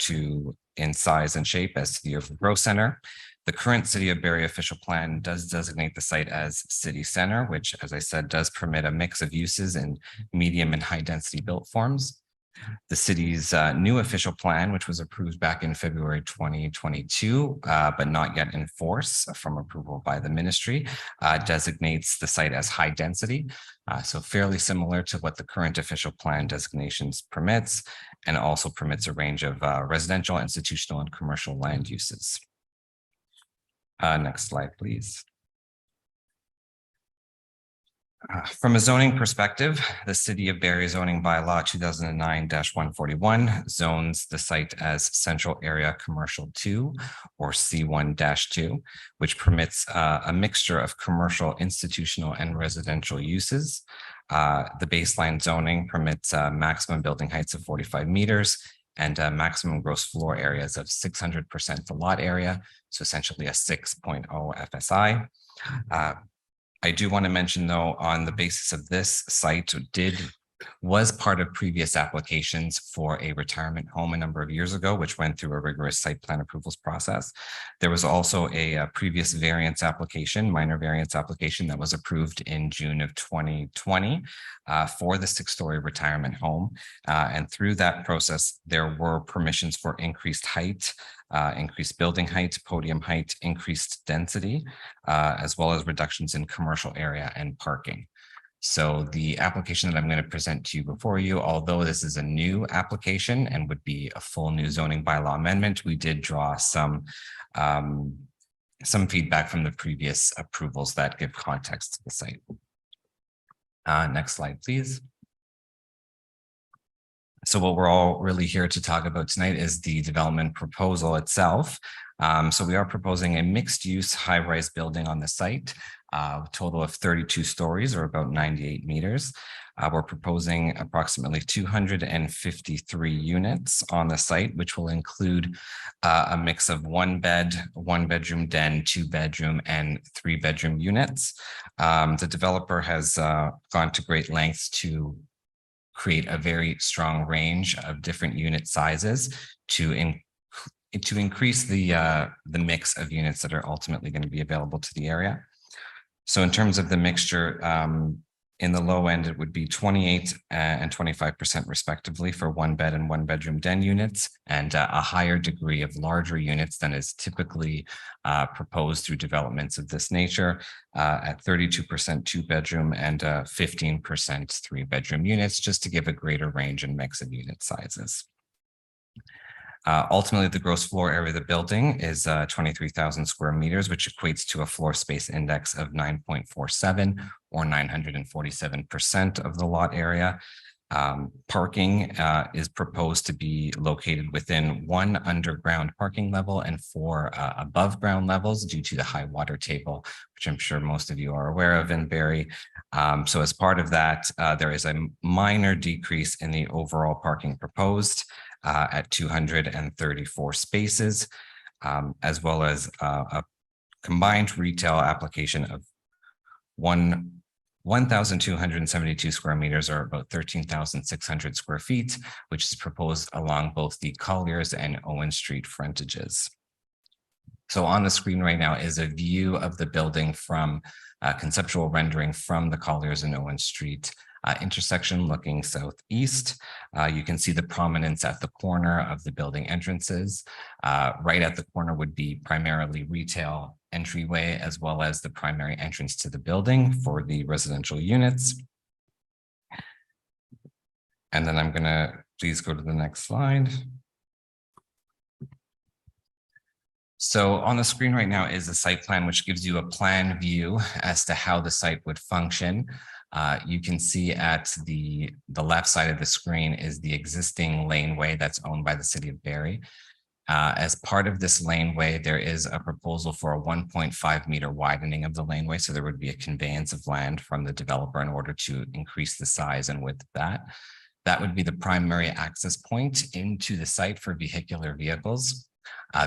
in size and shape as the urban growth center. The current City of Barrie official plan does designate the site as city center, which, as I said, does permit a mix of uses in medium and high density built forms. The city's new official plan, which was approved back in February 2022, but not yet in force from approval by the ministry, designates the site as high density. So fairly similar to what the current official plan designations permits, and also permits a range of residential, institutional, and commercial land uses. Next slide, please. From a zoning perspective, the City of Barrie zoning bylaw 2009-141 zones the site as Central Area Commercial 2, or C1-2, which permits a mixture of commercial, institutional, and residential uses. The baseline zoning permits maximum building heights of 45 meters and maximum gross floor areas of 600% the lot area, so essentially a 6.0 FSI. I do want to mention, though, on the basis of this, site did was part of previous applications for a retirement home a number of years ago, which went through a rigorous site plan approvals process. There was also a previous variance application, minor variance application that was approved in June of 2020 for the 6-story retirement home. And through that process, there were permissions for increased height, increased building height, podium height, increased density, as well as reductions in commercial area and parking. So the application that I'm going to present to you before you, although this is a new application and would be a full new zoning bylaw amendment, we did draw some feedback from the previous approvals that give context to the site. Next slide, please. So what we're all really here to talk about tonight is the development proposal itself. So we are proposing a mixed-use high-rise building on the site, a total of 32 stories or about 98 meters. We're proposing approximately 253 units on the site, which will include a mix of 1-bedroom den, 2-bedroom, and 3-bedroom units. The developer has gone to great lengths to create a very strong range of different unit sizes to increase the mix of units that are ultimately going to be available to the area. So in terms of the mixture, in the low end, it would be 28 and 25% respectively for 1-bed and 1-bedroom den units, and a higher degree of larger units than is typically proposed through developments of this nature at 32% 2-bedroom and 15% 3-bedroom units, just to give a greater range and mix of unit sizes. Ultimately, the gross floor area of the building is 23,000 square meters, which equates to a floor space index of 9.47 or 947% of the lot area. Parking is proposed to be located within 1 underground parking level and 4 above ground levels due to the high water table, which I'm sure most of you are aware of in Barrie. So as part of that, there is a minor decrease in the overall parking proposed at 234 spaces, as well as a combined retail application of 1,272 square meters, or about 13,600 square feet, which is proposed along both the Colliers and Owen Street frontages. So on the screen right now is a view of the building from conceptual rendering from the Colliers and Owen Street intersection looking southeast. You can see the prominence at the corner of the building entrances. Right at the corner would be primarily retail entryway, as well as the primary entrance to the building for the residential units. And then I'm going to please go to the next slide. So on the screen right now is a site plan, which gives you a plan view as to how the site would function. You can see at the left side of the screen is the existing laneway that's owned by the city of Barrie. As part of this laneway, there is a proposal for a 1.5 meter widening of the laneway. So there would be a conveyance of land from the developer in order to increase the size and width of that. That would be the primary access point into the site for vehicular vehicles.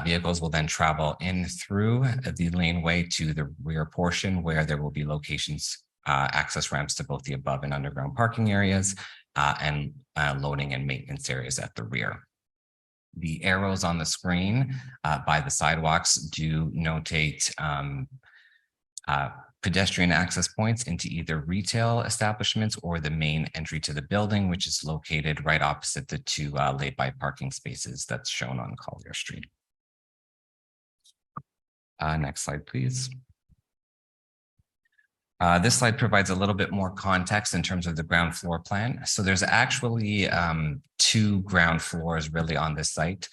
Vehicles will then travel in through the laneway to the rear portion, where there will be locations, access ramps to both the above and underground parking areas, and loading and maintenance areas at the rear. The arrows on the screen by the sidewalks do notate pedestrian access points into either retail establishments or the main entry to the building, which is located right opposite the 2 lay-by parking spaces that's shown on Collier Street. Next slide, please. This slide provides a little bit more context in terms of the ground floor plan. So there's actually 2 ground floors really on this site.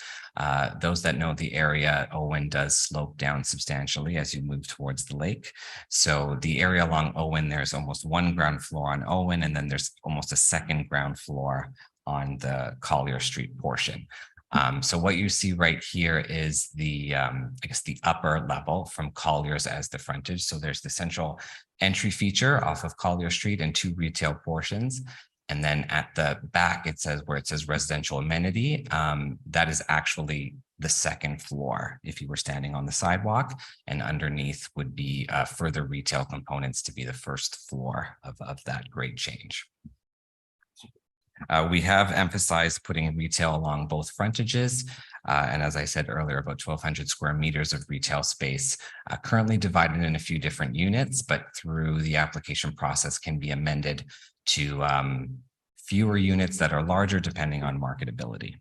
Those that know the area, Owen does slope down substantially as you move towards the lake. So the area along Owen, there's almost 1 ground floor on Owen, and then there's almost a 2nd ground floor on the Collier Street portion. So what you see right here is the, I guess, the upper level from Collier's as the frontage. So there's the central entry feature off of Collier Street and 2 retail portions. And then at the back, it says where it says residential amenity, that is actually the 2nd floor if you were standing on the sidewalk, and underneath would be further retail components to be the 1st floor of that grade change. We have emphasized putting retail along both frontages. And as I said earlier, about 1,200 square meters of retail space, currently divided in a few different units, but through the application process can be amended to fewer units that are larger depending on marketability.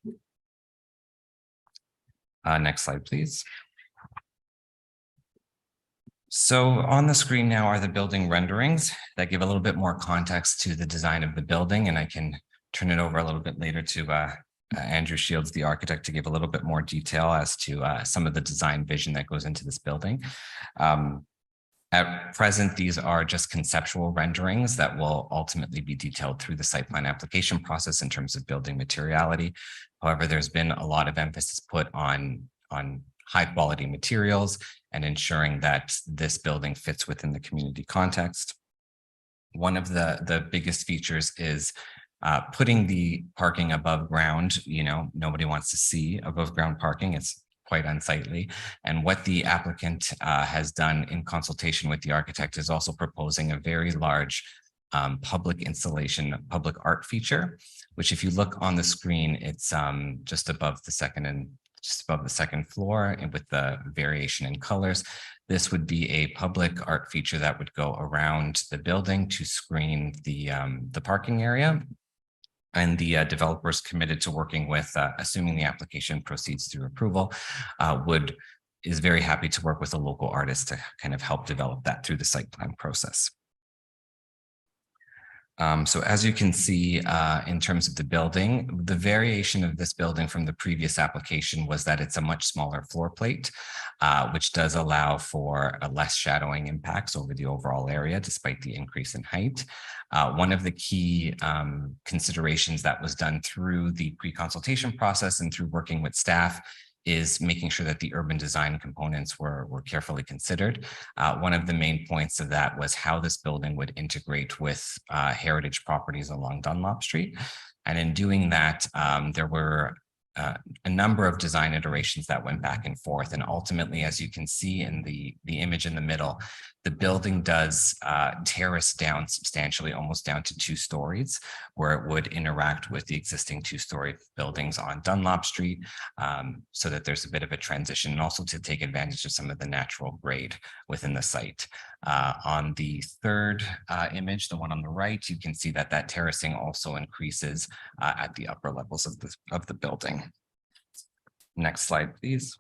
Next slide, please. So on the screen now are the building renderings that give a little bit more context to the design of the building, and I can turn it over a little bit later to Andrew Shields, the architect, to give a little bit more detail as to some of the design vision that goes into this building. At present, these are just conceptual renderings that will ultimately be detailed through the site plan application process in terms of building materiality. However, there's been a lot of emphasis put on high quality materials and ensuring that this building fits within the community context. One of the biggest features is putting the parking above ground. You know, nobody wants to see above ground parking. It's quite unsightly. And what the applicant has done in consultation with the architect is also proposing a very large public installation, public art feature, which if you look on the screen, it's just above the second floor, and with the variation in colors. This would be a public art feature that would go around the building to screen the parking area. And the developers committed to working with, assuming the application proceeds through approval, is very happy to work with a local artist to kind of help develop that through the site plan process. So as you can see, in terms of the building, the variation of this building from the previous application was that it's a much smaller floor plate, which does allow for a less shadowing impacts over the overall area, despite the increase in height. One of the key considerations that was done through the pre-consultation process and through working with staff is making sure that the urban design components were carefully considered. One of the main points of that was how this building would integrate with heritage properties along Dunlop Street. And in doing that, there were a number of design iterations that went back and forth. And ultimately, as you can see in the image in the middle, the building does terrace down substantially, almost down to 2 stories, where it would interact with the existing 2-story buildings on Dunlop Street, so that there's a bit of a transition, and also to take advantage of some of the natural grade within the site. On the third image, the one on the right, you can see that that terracing also increases at the upper levels of the building. Next slide, please.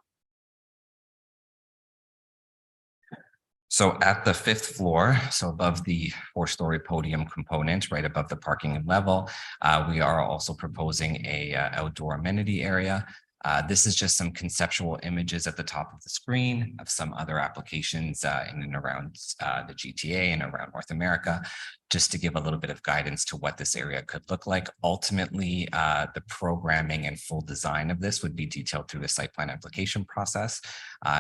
So at the 5th floor, so above the 4-story podium component, right above the parking level, we are also proposing a outdoor amenity area. This is just some conceptual images at the top of the screen of some other applications in and around the GTA and around North America, just to give a little bit of guidance to what this area could look like. Ultimately, the programming and full design of this would be detailed through the site plan application process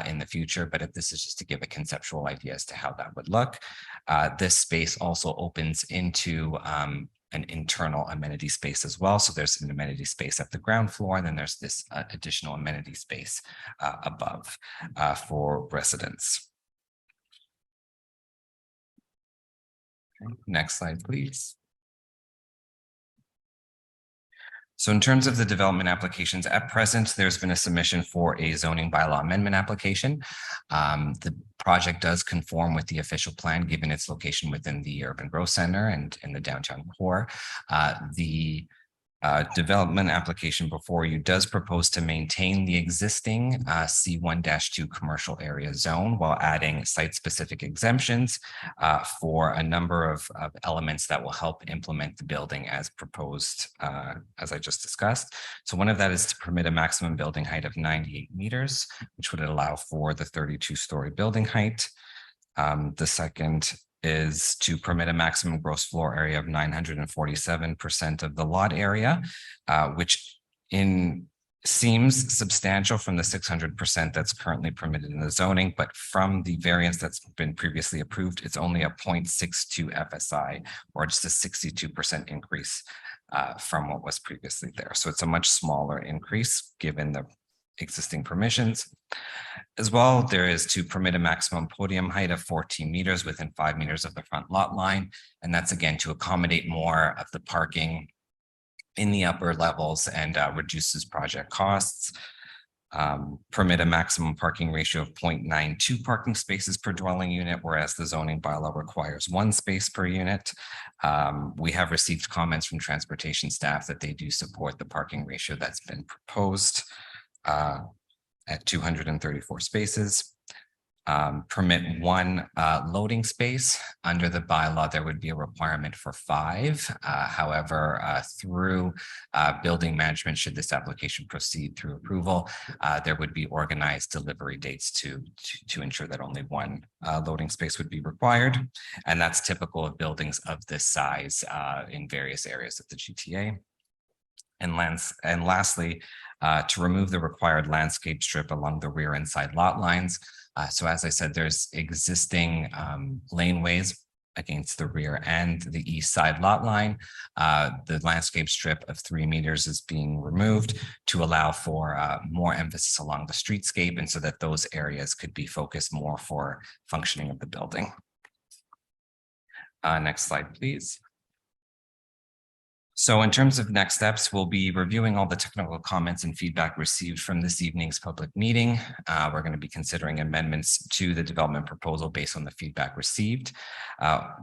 in the future, but this is just to give a conceptual idea as to how that would look. This space also opens into an internal amenity space as well. So there's an amenity space at the ground floor, and then there's this additional amenity space above for residents. Okay. Next slide, please. So in terms of the development applications, at present, there's been a submission for a zoning bylaw amendment application. The project does conform with the official plan, given its location within the urban growth center and in the downtown core. The development application before you does propose to maintain the existing C1-2 commercial area zone while adding site-specific exemptions for a number of elements that will help implement the building as proposed, as I just discussed. So one of that is to permit a maximum building height of 98 meters, which would allow for the 32-story building height. The second is to permit a maximum gross floor area of 947% of the lot area, which seems substantial from the 600% that's currently permitted in the zoning, but from the variance that's been previously approved, it's only a 0.62 FSI, or just a 62% increase from what was previously there. So it's a much smaller increase given the existing permissions. As well, there is to permit a maximum podium height of 14 meters within 5 meters of the front lot line. And that's again to accommodate more of the parking in the upper levels and reduces project costs. Permit a maximum parking ratio of 0.92 parking spaces per dwelling unit, whereas the zoning bylaw requires 1 space per unit. We have received comments from transportation staff that they do support the parking ratio that's been proposed at 234 spaces. Permit 1 loading space. Under the bylaw, there would be a requirement for 5. However, through building management, should this application proceed through approval, there would be organized delivery dates to ensure that only 1 loading space would be required. And that's typical of buildings of this size in various areas of the GTA. And lastly, to remove the required landscape strip along the rear and side lot lines. So as I said, there's existing laneways against the rear and the east side lot line. The landscape strip of 3 meters is being removed to allow for more emphasis along the streetscape, and so that those areas could be focused more for functioning of the building. Next slide, please. So in terms of next steps, we'll be reviewing all the technical comments and feedback received from this evening's public meeting. We're going to be considering amendments to the development proposal based on the feedback received.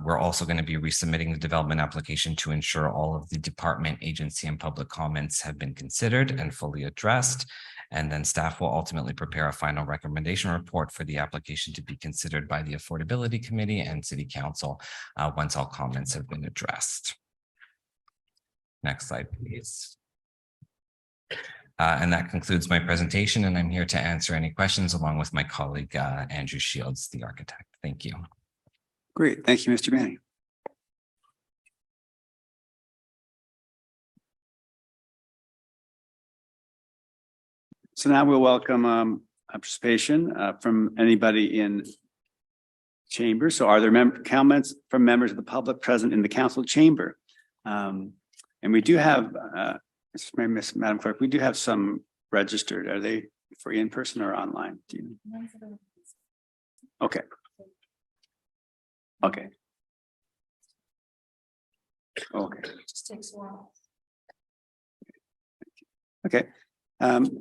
We're also going to be resubmitting the development application to ensure all of the department, agency, and public comments have been considered and fully addressed. And then staff will ultimately prepare a final recommendation report for the application to be considered by the Affordability Committee and City Council once all comments have been addressed. Next slide, please. And that concludes my presentation, and I'm here to answer any questions along with my colleague, Andrew Shields, the architect. Thank you. Great. Thank you, Mr. Manny. So now we'll welcome participation from anybody in chamber. So are there comments from members of the public present in the council chamber? And we do have, Madam Clerk, we do have some registered. Are they for in person or online? Do you know? Okay. Okay. Okay. It just takes a while. Okay.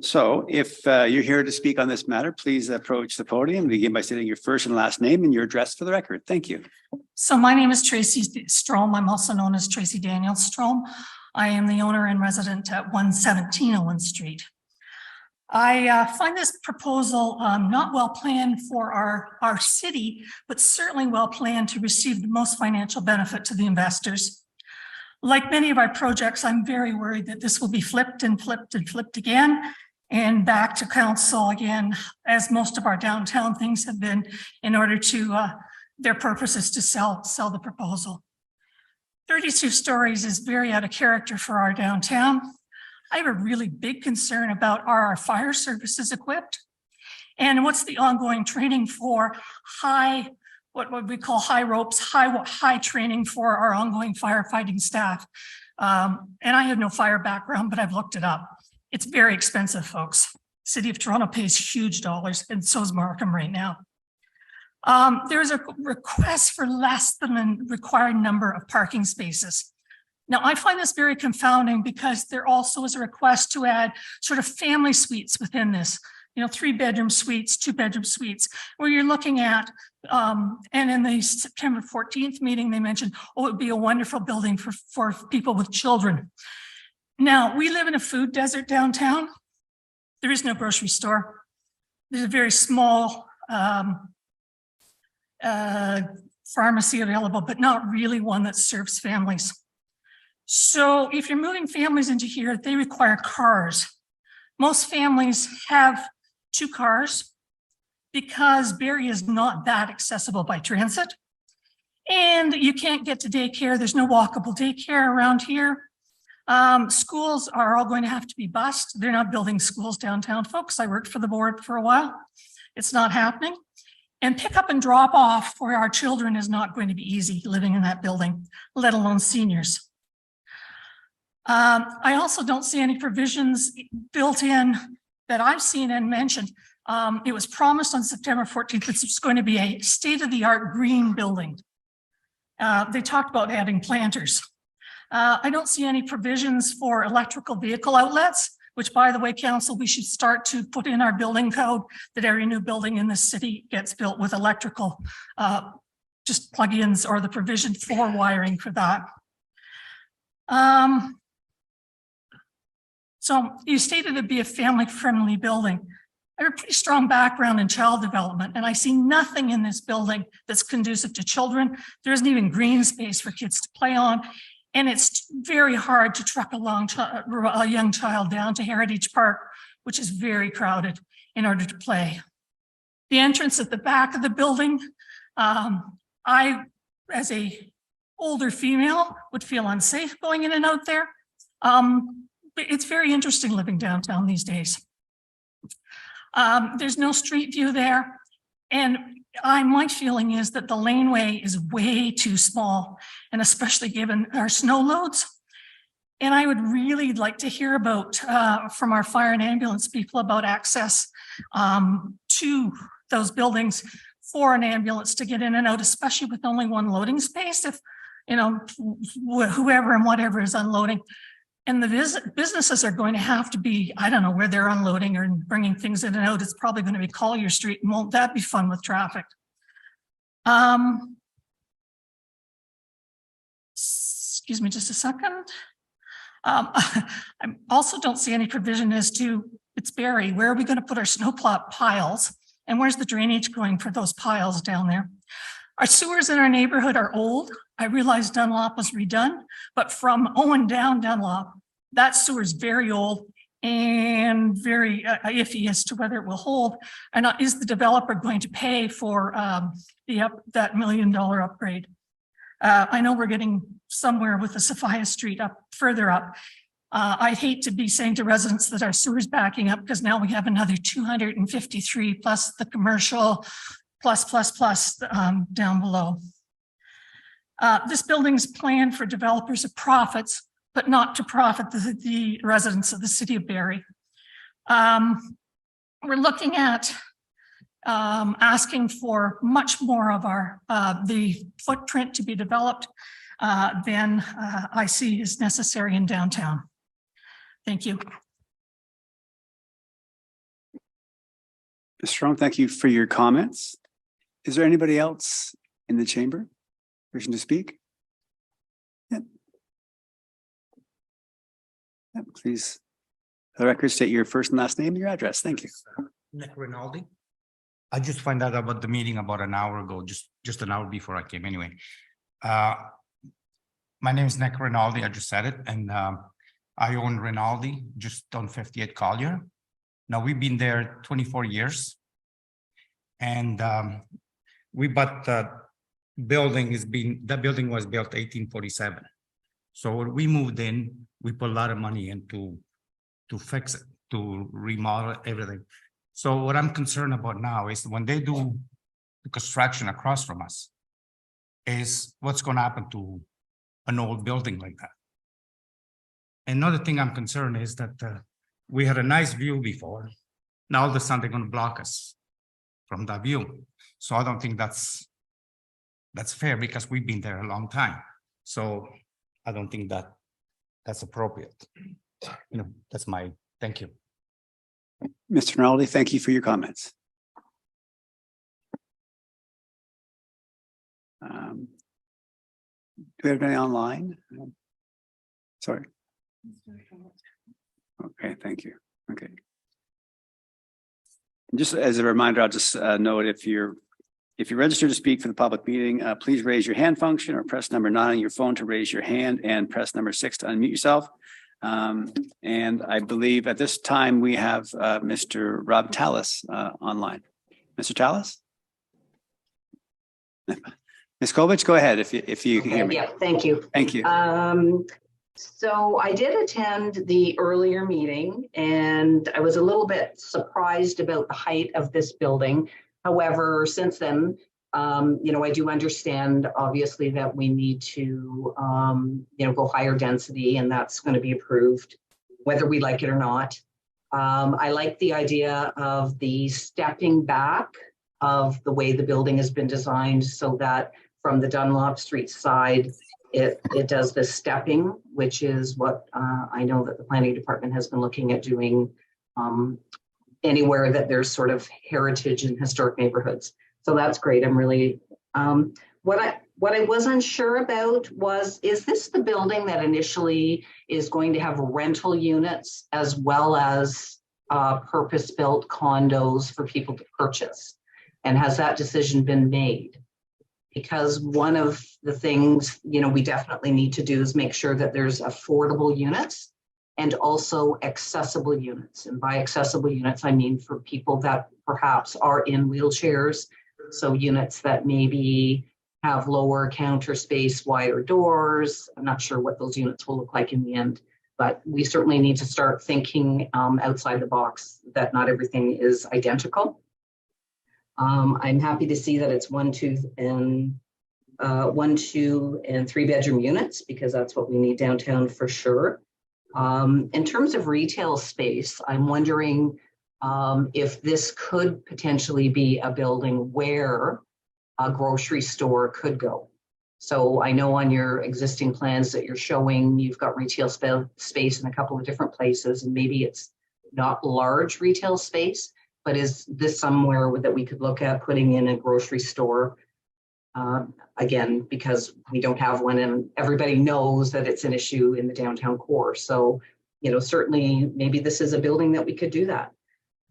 So if you're here to speak on this matter, please approach the podium. Begin by stating your first and last name and your address for the record. Thank you. So my name is Tracy Strom. I'm also known as Tracy Daniel Strom. I am the owner and resident at 117 Owen Street. I find this proposal not well planned for our city, but certainly well planned to receive the most financial benefit to the investors. Like many of our projects, I'm very worried that this will be flipped and flipped and flipped again and back to council again, as most of our downtown things have been, in order to, their purpose is to sell the proposal. 32 stories is very out of character for our downtown. I have a really big concern about, are our fire services equipped? And what's the ongoing training for what we call high ropes, high training for our ongoing firefighting staff. And I have no fire background, but I've looked it up. It's very expensive, folks. City of Toronto pays huge dollars, and so is Markham right now. There's a request for less than the required number of parking spaces. Now, I find this very confounding because there also is a request to add sort of family suites within this. 3-bedroom suites, 2-bedroom suites, where you're looking at, and in the September 14th meeting, they mentioned, oh, it would be a wonderful building for people with children. Now, we live in a food desert downtown. There is no grocery store. There's a very small pharmacy available, but not really one that serves families. So if you're moving families into here, they require cars. Most families have 2 cars because Barrie is not that accessible by transit. And you can't get to daycare. There's no walkable daycare around here. Schools are all going to have to be bused. They're not building schools downtown, folks. I worked for the board for a while. It's not happening. And pick up and drop off for our children is not going to be easy living in that building, let alone seniors. I also don't see any provisions built in that I've seen and mentioned. It was promised on September 14th that it's going to be a state-of-the-art green building. They talked about adding planters. I don't see any provisions for electrical vehicle outlets, which, by the way, council, we should start to put in our building code that every new building in the city gets built with electrical, just plug-ins or the provision for wiring for that. So you stated it'd be a family-friendly building. I have a pretty strong background in child development, and I see nothing in this building that's conducive to children. There isn't even green space for kids to play on. And it's very hard to truck a young child down to Heritage Park, which is very crowded, in order to play. The entrance at the back of the building, I, as a older female, would feel unsafe going in and out there. But it's very interesting living downtown these days. There's no street view there. And my feeling is that the laneway is way too small, and especially given our snow loads. And I would really like to hear about, from our fire and ambulance people, about access to those buildings for an ambulance to get in and out, especially with only one loading space. If, you know, whoever and whatever is unloading. And the businesses are going to have to be, I don't know where they're unloading or bringing things in and out. It's probably going to be Collier Street, and won't that be fun with traffic? Excuse me just a second. I also don't see any provision as to, it's Barrie, where are we going to put our snowplow piles? And where's the drainage going for those piles down there? Our sewers in our neighborhood are old. I realize Dunlop was redone, but from Owen down Dunlop, that sewer is very old and very iffy as to whether it will hold. And is the developer going to pay for that $1 million upgrade? I know we're getting somewhere with the Sophia Street up further up. I'd hate to be saying to residents that our sewer's backing up, because now we have another 253 plus the commercial plus down below. This building's planned for developers of profits, but not to profit the residents of the city of Barrie. We're looking at asking for much more of our the footprint to be developed than I see is necessary in downtown. Thank you. Ms. Strong, thank you for your comments. Is there anybody else in the chamber wishing to speak? Yep. Yep, please. For the record, state your first and last name and your address. Thank you. Nick Rinaldi. I just found out about the meeting about an hour ago, just an hour before I came anyway. My name is Nick Rinaldi, I just said it, and I own Rinaldi, just on 58 Collier. Now, we've been there 24 years. And we bought the building, that building was built 1847. So when we moved in, we put a lot of money into to fix it, to remodel everything. So what I'm concerned about now is when they do the construction across from us, is what's going to happen to an old building like that. Another thing I'm concerned is that we had a nice view before. Now all of a sudden they're going to block us from that view. So I don't think that's fair, because we've been there a long time. So I don't think that's appropriate. You know, that's my, thank you. Mr. Rinaldi, thank you for your comments. Do we have any online? Sorry. Okay, thank you. Okay. Just as a reminder, I'll just note, if you're registered to speak for the public meeting, please raise your hand function or press number 9 on your phone to raise your hand, and press number 6 to unmute yourself. And I believe at this time we have Mr. Rob Tallis online. Mr. Tallis? Ms. Kovich, go ahead if you can hear me. Yeah, thank you. Thank you. So I did attend the earlier meeting, and I was a little bit surprised about the height of this building. However, since then, I do understand obviously that we need to, go higher density, and that's going to be approved, whether we like it or not. I like the idea of the stepping back of the way the building has been designed, so that from the Dunlop Street side, It does the stepping, which is what I know that the planning department has been looking at doing anywhere that there's sort of heritage and historic neighborhoods. So that's great. I'm really, what I was unsure about was, is this the building that initially is going to have rental units as well as purpose-built condos for people to purchase? And has that decision been made? Because one of the things, you know, we definitely need to do is make sure that there's affordable units and also accessible units. And by accessible units, I mean for people that perhaps are in wheelchairs. So units that maybe have lower counter space, wider doors. I'm not sure what those units will look like in the end, but we certainly need to start thinking outside the box, that not everything is identical. I'm happy to see that it's 1, 2, and 3-bedroom units, because that's what we need downtown for sure. In terms of retail space, I'm wondering if this could potentially be a building where a grocery store could go. So I know on your existing plans that you're showing, you've got retail space in a couple of different places, and maybe it's not large retail space, but is this somewhere that we could look at putting in a grocery store? Again, because we don't have one and everybody knows that it's an issue in the downtown core. So, you know, certainly maybe this is a building that we could do that.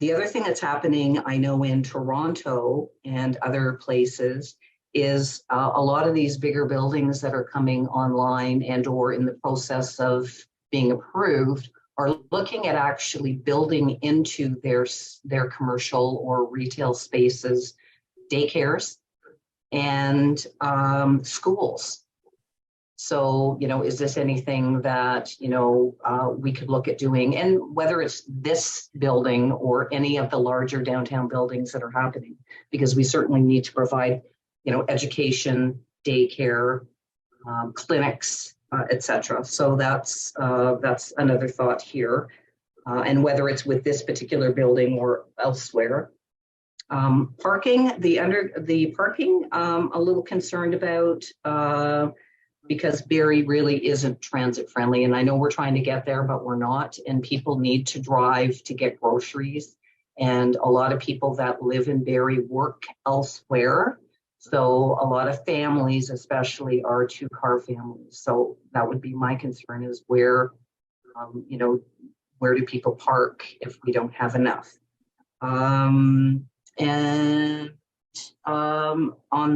The other thing that's happening, I know in Toronto and other places, is a lot of these bigger buildings that are coming online and or in the process of being approved are looking at actually building into their commercial or retail spaces, daycares and schools. So, you know, is this anything that, you know, we could look at doing? And whether it's this building or any of the larger downtown buildings that are happening, because we certainly need to provide, you know, education, daycare, clinics, etc. So that's another thought here. And whether it's with this particular building or elsewhere. Parking, the parking, a little concerned about, because Barrie really isn't transit friendly. And I know we're trying to get there, but we're not. And people need to drive to get groceries. And a lot of people that live in Barrie work elsewhere. So a lot of families, especially, are 2-car families. So that would be my concern, is where, you know, where do people park if we don't have enough? On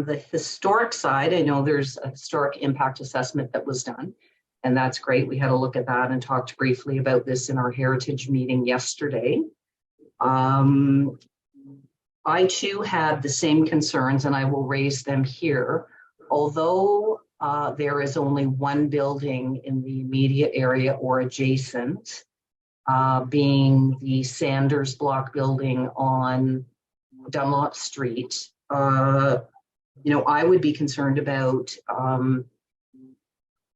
the historic side, I know there's a historic impact assessment that was done, and that's great. We had a look at that and talked briefly about this in our heritage meeting yesterday. I too had the same concerns, and I will raise them here. Although there is only one building in the immediate area or adjacent, being the Sanders Block building on Dunlop Street, you know, I would be concerned about on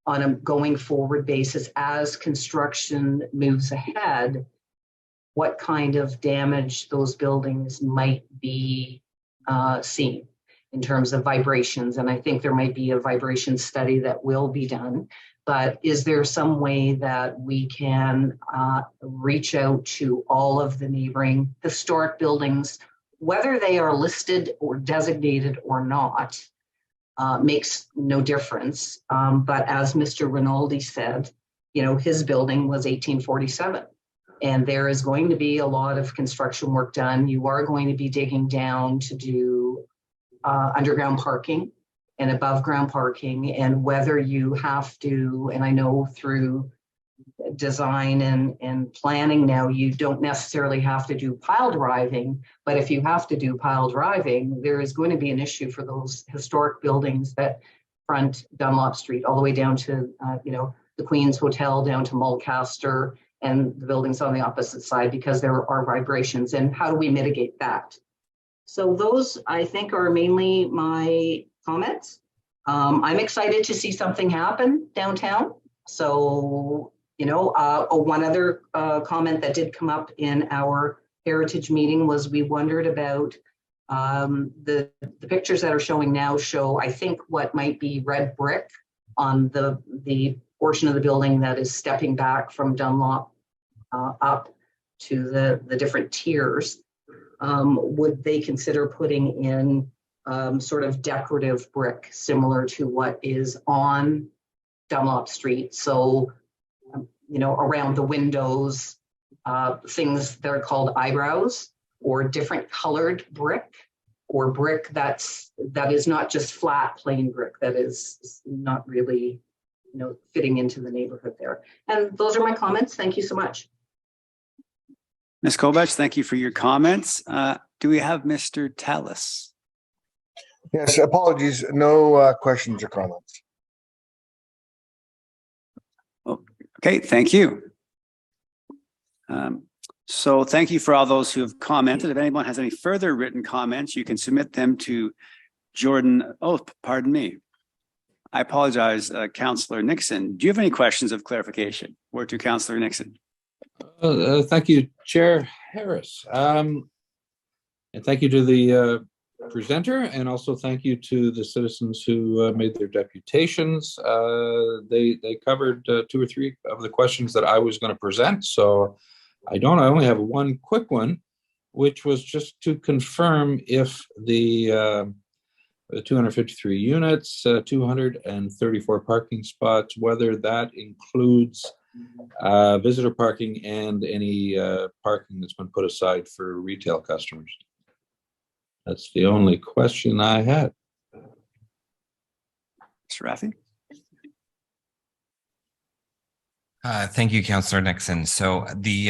a going forward basis as construction moves ahead, what kind of damage those buildings might be seeing in terms of vibrations. And I think there might be a vibration study that will be done. But is there some way that we can reach out to all of the neighboring historic buildings, whether they are listed or designated or not, makes no difference. But as Mr. Rinaldi said, you know, his building was 1847. And there is going to be a lot of construction work done. You are going to be digging down to do underground parking and above ground parking, and whether you have to, and I know through design and planning now, you don't necessarily have to do pile driving, but if you have to do pile driving, there is going to be an issue for those historic buildings that front Dunlop Street all the way down to, you know, the Queen's Hotel down to Mulcaster and the buildings on the opposite side, because there are vibrations. And how do we mitigate that? So those, I think, are mainly my comments. I'm excited to see something happen downtown. So, you know, one other comment that did come up in our heritage meeting was we wondered about the pictures that are showing now show, I think, what might be red brick on the portion of the building that is stepping back from Dunlop up to the different tiers, would they consider putting in sort of decorative brick similar to what is on Dunlop Street? So, around the windows, things that are called eyebrows, or different colored brick, or brick that is not just flat plain brick, that is not really fitting into the neighborhood there. And those are my comments. Thank you so much. Ms. Kovach, thank you for your comments. Do we have Mr. Tallis? Yes, apologies. No questions or comments. Okay, thank you. So thank you for all those who have commented. If anyone has any further written comments, you can submit them to Jordan. Oh, pardon me. I apologize, Councillor Nixon. Do you have any questions of clarification? Word to Councillor Nixon. Thank you, Chair Harris. And thank you to the presenter, and also thank you to the citizens who made their deputations. They covered 2 or 3 of the questions that I was going to present. So I only have one quick one, which was just to confirm if the 253 units, 234 parking spots, whether that includes visitor parking and any parking that's been put aside for retail customers. That's the only question I had. Mr. Raffi? Thank you, Councillor Nixon. So the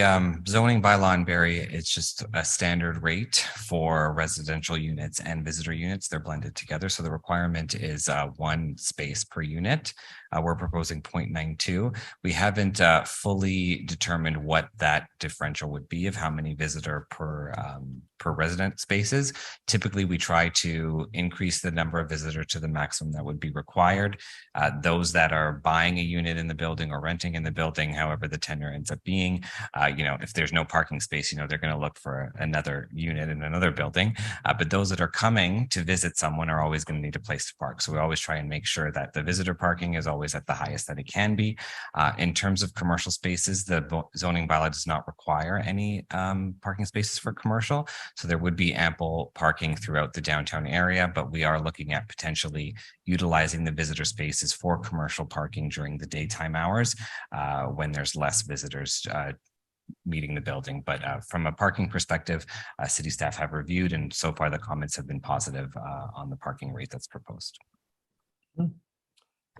zoning bylaw in Barrie, it's just a standard rate for residential units and visitor units. They're blended together. So the requirement is 1 space per unit. We're proposing 0.92. We haven't fully determined what that differential would be of how many visitor per resident spaces. Typically, we try to increase the number of visitors to the maximum that would be required. Those that are buying a unit in the building or renting in the building, however the tenure ends up being, if there's no parking space, they're going to look for another unit in another building. But those that are coming to visit someone are always going to need a place to park. So we always try and make sure that the visitor parking is always at the highest that it can be. In terms of commercial spaces, the zoning bylaw does not require any parking spaces for commercial. So there would be ample parking throughout the downtown area, but we are looking at potentially utilizing the visitor spaces for commercial parking during the daytime hours when there's less visitors meeting the building. But from a parking perspective, city staff have reviewed, and so far the comments have been positive on the parking rate that's proposed. Thank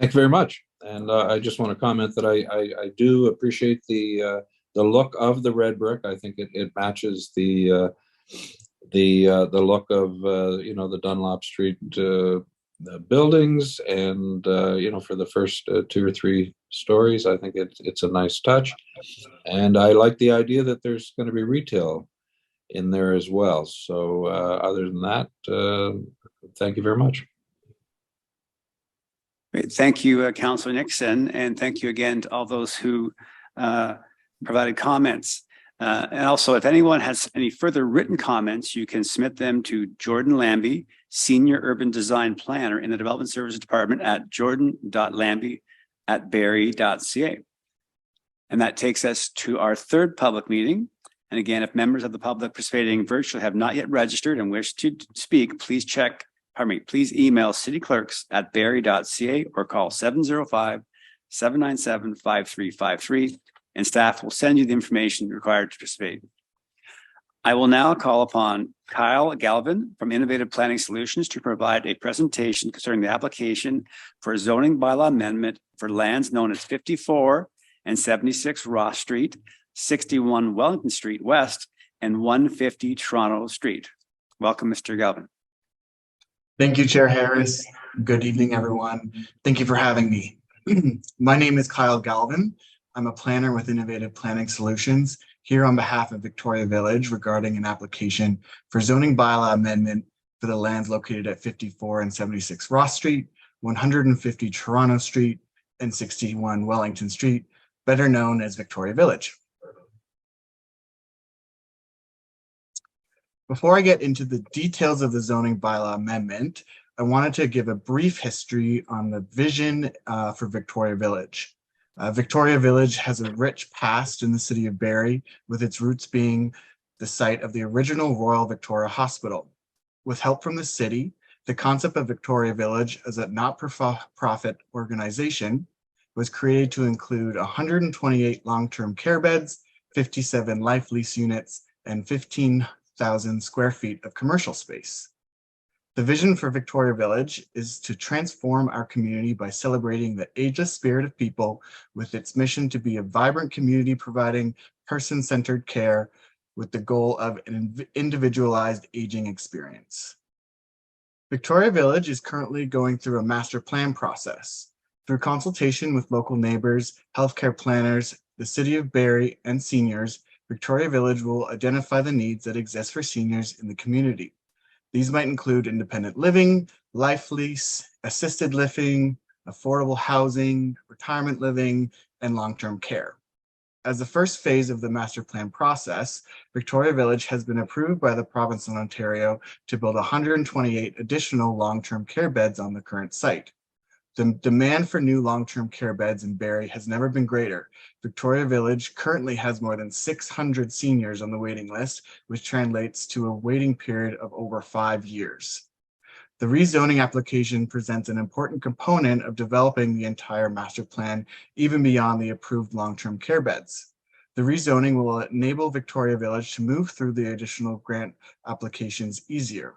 you very much. And I just want to comment that I do appreciate the look of the red brick. I think it matches the look of the Dunlop Street buildings, and for the first 2 or 3 stories, I think it's a nice touch. And I like the idea that there's going to be retail in there as well. So other than that, thank you very much. Great. Thank you, Councillor Nixon, and thank you again to all those who provided comments. And also, if anyone has any further written comments, you can submit them to Jordan Lambie, Senior Urban Design Planner in the Development Services Department at jordan.lambie@barrie.ca. And that takes us to our 3rd public meeting. And again, if members of the public participating virtually have not yet registered and wish to speak, please email cityclerks@barrie.ca or call 705-797-5353. And staff will send you the information required to participate. I will now call upon Kyle Galvin from Innovative Planning Solutions to provide a presentation concerning the application for a zoning bylaw amendment for lands known as 54 and 76 Ross Street, 61 Wellington Street West, and 150 Toronto Street. Welcome, Mr. Galvin. Thank you, Chair Harris. Good evening, everyone. Thank you for having me. My name is Kyle Galvin. I'm a planner with Innovative Planning Solutions here on behalf of Victoria Village regarding an application for zoning bylaw amendment for the lands located at 54 and 76 Ross Street, 150 Toronto Street, and 61 Wellington Street, better known as Victoria Village. Before I get into the details of the zoning bylaw amendment, I wanted to give a brief history on the vision for Victoria Village. Victoria Village has a rich past in the city of Barrie, with its roots being the site of the original Royal Victoria Hospital. With help from the city, the concept of Victoria Village as a not-for-profit organization was created to include 128 long-term care beds, 57 life lease units, and 15,000 square feet of commercial space. The vision for Victoria Village is to transform our community by celebrating the ageless spirit of people, with its mission to be a vibrant community providing person-centered care with the goal of an individualized aging experience. Victoria Village is currently going through a master plan process. Through consultation with local neighbors, healthcare planners, the City of Barrie, and seniors, Victoria Village will identify the needs that exist for seniors in the community. These might include independent living, life lease, assisted living, affordable housing, retirement living, and long-term care. As the first phase of the master plan process, Victoria Village has been approved by the province of Ontario to build 128 additional long-term care beds on the current site. The demand for new long-term care beds in Barrie has never been greater. Victoria Village currently has more than 600 seniors on the waiting list, which translates to a waiting period of over 5 years. The rezoning application presents an important component of developing the entire master plan, even beyond the approved long-term care beds. The rezoning will enable Victoria Village to move through the additional grant applications easier.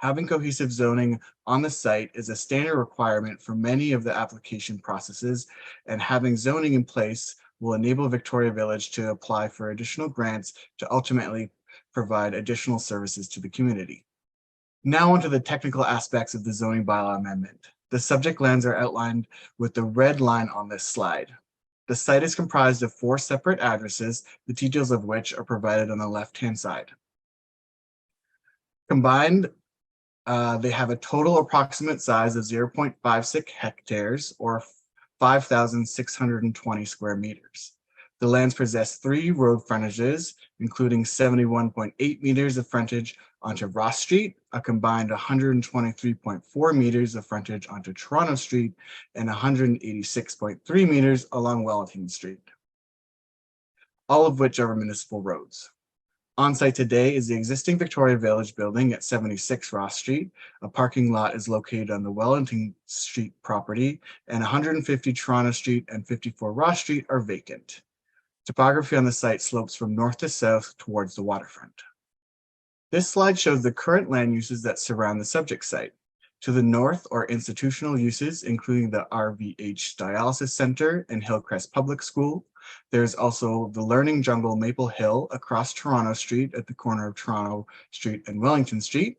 Having cohesive zoning on the site is a standard requirement for many of the application processes, and having zoning in place will enable Victoria Village to apply for additional grants to ultimately provide additional services to the community. Now onto the technical aspects of the zoning bylaw amendment. The subject lands are outlined with the red line on this slide. The site is comprised of 4 separate addresses, the details of which are provided on the left-hand side. Combined, they have a total approximate size of 0.56 hectares or 5,620 square meters. The lands possess 3 road frontages, including 71.8 meters of frontage onto Ross Street, a combined 123.4 meters of frontage onto Toronto Street, and 186.3 meters along Wellington Street, all of which are municipal roads. On site today is the existing Victoria Village building at 76 Ross Street. A parking lot is located on the Wellington Street property, and 150 Toronto Street and 54 Ross Street are vacant. Topography on the site slopes from north to south towards the waterfront. This slide shows the current land uses that surround the subject site. To the north are institutional uses, including the RVH Dialysis Center and Hillcrest Public School. There's also the Learning Jungle Maple Hill across Toronto Street at the corner of Toronto Street and Wellington Street.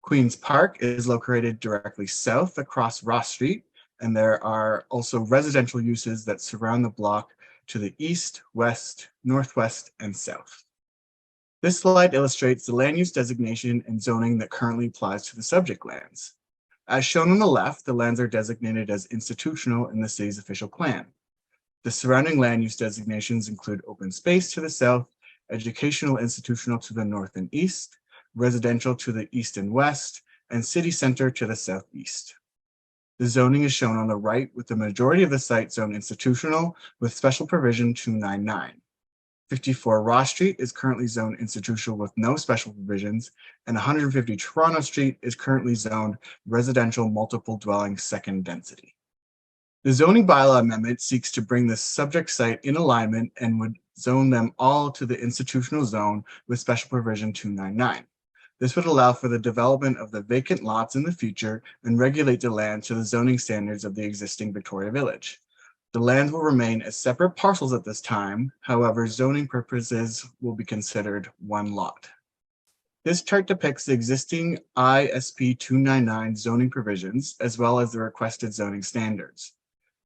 Queen's Park is located directly south across Ross Street, and there are also residential uses that surround the block to the east, west, northwest, and south. This slide illustrates the land use designation and zoning that currently applies to the subject lands. As shown on the left, the lands are designated as institutional in the city's official plan. The surrounding land use designations include open space to the south, educational institutional to the north and east, residential to the east and west, and city center to the southeast. The zoning is shown on the right, with the majority of the site zoned institutional with special provision 299. 54 Ross Street is currently zoned institutional with no special provisions, and 150 Toronto Street is currently zoned residential multiple dwelling second density. The zoning bylaw amendment seeks to bring the subject site in alignment and would zone them all to the institutional zone with special provision 299. This would allow for the development of the vacant lots in the future and regulate the land to the zoning standards of the existing Victoria Village. The lands will remain as separate parcels at this time. However, zoning purposes will be considered one lot. This chart depicts the existing ISP 299 zoning provisions as well as the requested zoning standards.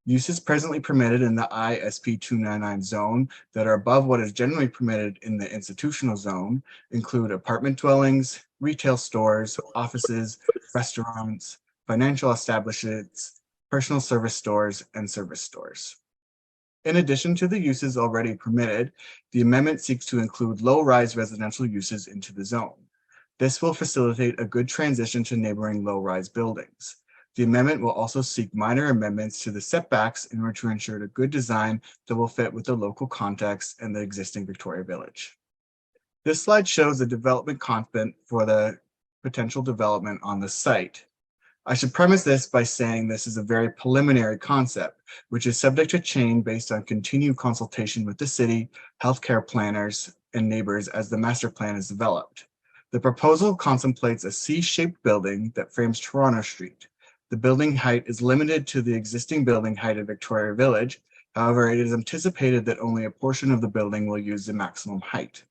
Uses presently permitted in the ISP 299 zone that are above what is generally permitted in the institutional zone include apartment dwellings, retail stores, offices, restaurants, financial establishments, personal service stores, and service stores. In addition to the uses already permitted, the amendment seeks to include low-rise residential uses into the zone. This will facilitate a good transition to neighboring low-rise buildings. The amendment will also seek minor amendments to the setbacks in order to ensure a good design that will fit with the local context and the existing Victoria Village. This slide shows the development concept for the potential development on the site. I should premise this by saying this is a very preliminary concept, which is subject to change based on continued consultation with the city, healthcare planners, and neighbors as the master plan is developed. The proposal contemplates a C-shaped building that frames Toronto Street. The building height is limited to the existing building height of Victoria Village. However, it is anticipated that only a portion of the building will use the maximum height.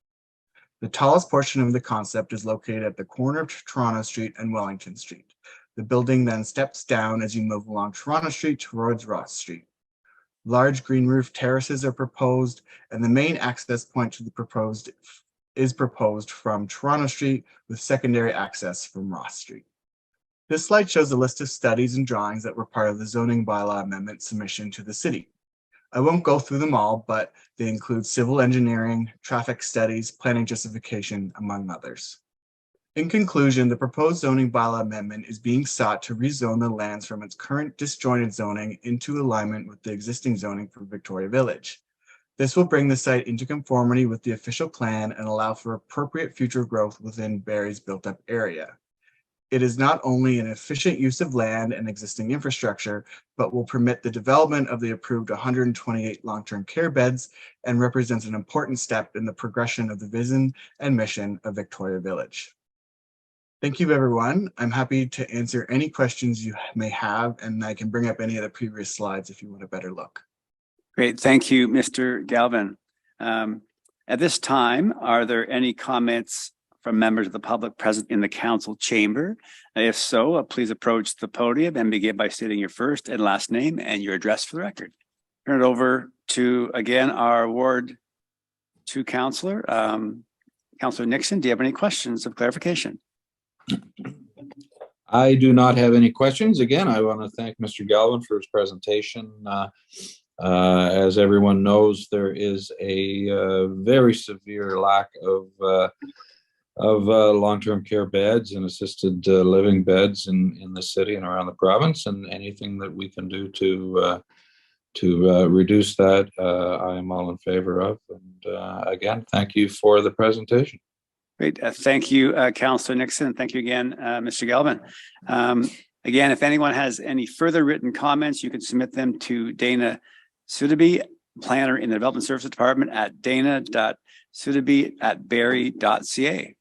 The tallest portion of the concept is located at the corner of Toronto Street and Wellington Street. The building then steps down as you move along Toronto Street towards Ross Street. Large green roof terraces are proposed, and the main access point to the proposed from Toronto Street with secondary access from Ross Street. This slide shows a list of studies and drawings that were part of the zoning bylaw amendment submission to the city. I won't go through them all, but they include civil engineering, traffic studies, planning justification, among others. In conclusion, the proposed zoning bylaw amendment is being sought to rezone the lands from its current disjointed zoning into alignment with the existing zoning for Victoria Village. This will bring the site into conformity with the official plan and allow for appropriate future growth within Barrie's built-up area. It is not only an efficient use of land and existing infrastructure, but will permit the development of the approved 128 long-term care beds and represents an important step in the progression of the vision and mission of Victoria Village. Thank you, everyone. I'm happy to answer any questions you may have, and I can bring up any of the previous slides if you want a better look. Great. Thank you, Mr. Galvin. At this time, are there any comments from members of the public present in the council chamber? If so, please approach the podium and begin by stating your first and last name and your address for the record. Turn it over to, again, our Ward 2 councillor. Councillor Nixon, do you have any questions of clarification? I do not have any questions. Again, I want to thank Mr. Galvin for his presentation. As everyone knows, there is a very severe lack of long-term care beds and assisted living beds in the city and around the province, and anything that we can do to reduce that, I am all in favor of. And again, thank you for the presentation. Great. Thank you, Councillor Nixon. Thank you again, Mr. Galvin. Again, if anyone has any further written comments, you can submit them to Dana Sudeby, planner in the Development Services Department, at dana.sudeby@barrie.ca.